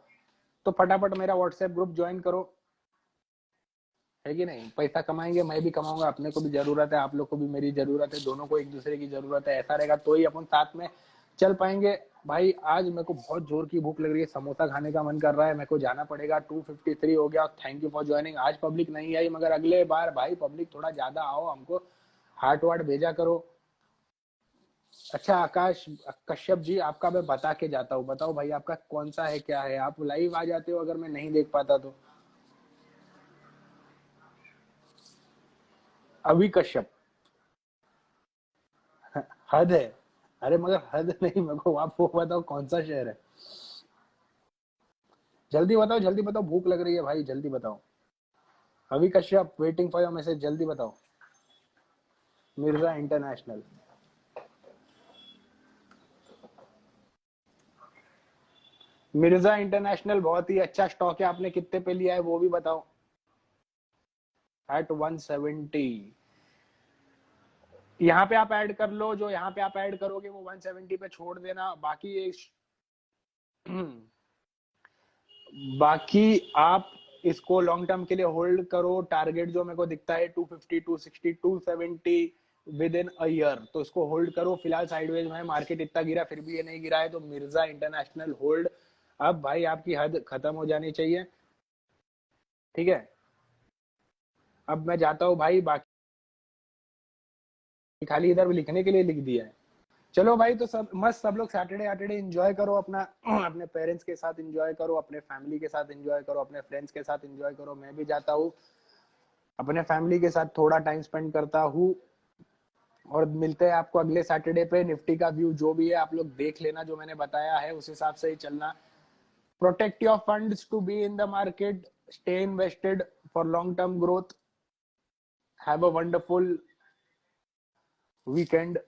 तो फटाफट मेरा व्हाट्सएप ग्रुप ज्वाइन करो। है कि नहीं? पैसा कमाएंगे, मैं भी कमाऊंगा, अपने को भी जरूरत है, आप लोग को भी मेरी जरूरत है, दोनों को एक दूसरे की जरूरत है। ऐसा रहेगा तो ही अपन साथ में चल पाएंगे। भाई आज मेरे को बहुत जोर की भूख लग रही है, समोसा खाने का मन कर रहा है, मेरे को जाना पड़ेगा। 2:53 हो गया। Thank you for joining. आज पब्लिक नहीं आई, मगर अगले बार भाई पब्लिक थोड़ा ज्यादा आओ, हमको हार्ट वार्ट भेजा करो। अच्छा आकाश कश्यप जी, आपका मैं बता के जाता हूँ। बताओ भाई आपका कौन सा है, क्या है? आप लाइव आ जाते हो अगर मैं नहीं देख पाता तो। अभी कश्यप, हद है। अरे मगर हद नहीं, मेरे को आप वो बताओ कौन सा शहर है? जल्दी बताओ, जल्दी बताओ, भूख लग रही है भाई, जल्दी बताओ। अभी Kashyap, waiting for your message, जल्दी बताओ। मिर्जा इंटरनेशनल। मिर्जा इंटरनेशनल बहुत ही अच्छा स्टॉक है, आपने कितने पे लिया है वो भी बताओ। एट 170। यहाँ पे आप ऐड कर लो, जो यहाँ पे आप ऐड करोगे वो 170 पे छोड़ देना। बाकी आप इसको लॉन्ग टर्म के लिए होल्ड करो। टारगेट जो मेरे को दिखता है 250, 260, 270 विद इन अ ईयर, तो इसको होल्ड करो। फिलहाल साइडवेज में मार्केट इतना गिरा फिर भी ये नहीं गिरा है, तो मिर्जा इंटरनेशनल होल्ड। अब भाई आपकी हद खत्म हो जानी चाहिए, ठीक है? अब मैं जाता हूँ भाई, बाकी खाली इधर लिखने के लिए लिख दिया है। चलो भाई, तो सब मस्त, सब लोग सैटरडे सैटरडे एंजॉय करो अपना। अपने पेरेंट्स के साथ एंजॉय करो, अपने फैमिली के साथ एंजॉय करो, अपने फ्रेंड्स के साथ एंजॉय करो। मैं भी जाता हूँ, अपने फैमिली के साथ थोड़ा टाइम स्पेंड करता हूँ। और मिलते हैं आपको अगले सैटरडे पे। निफ्टी का व्यू जो भी है आप लोग देख लेना, जो मैंने बताया है उस हिसाब से ही चलना। Protect your funds to be in the market, stay invested for long term growth. Have a wonderful weekend.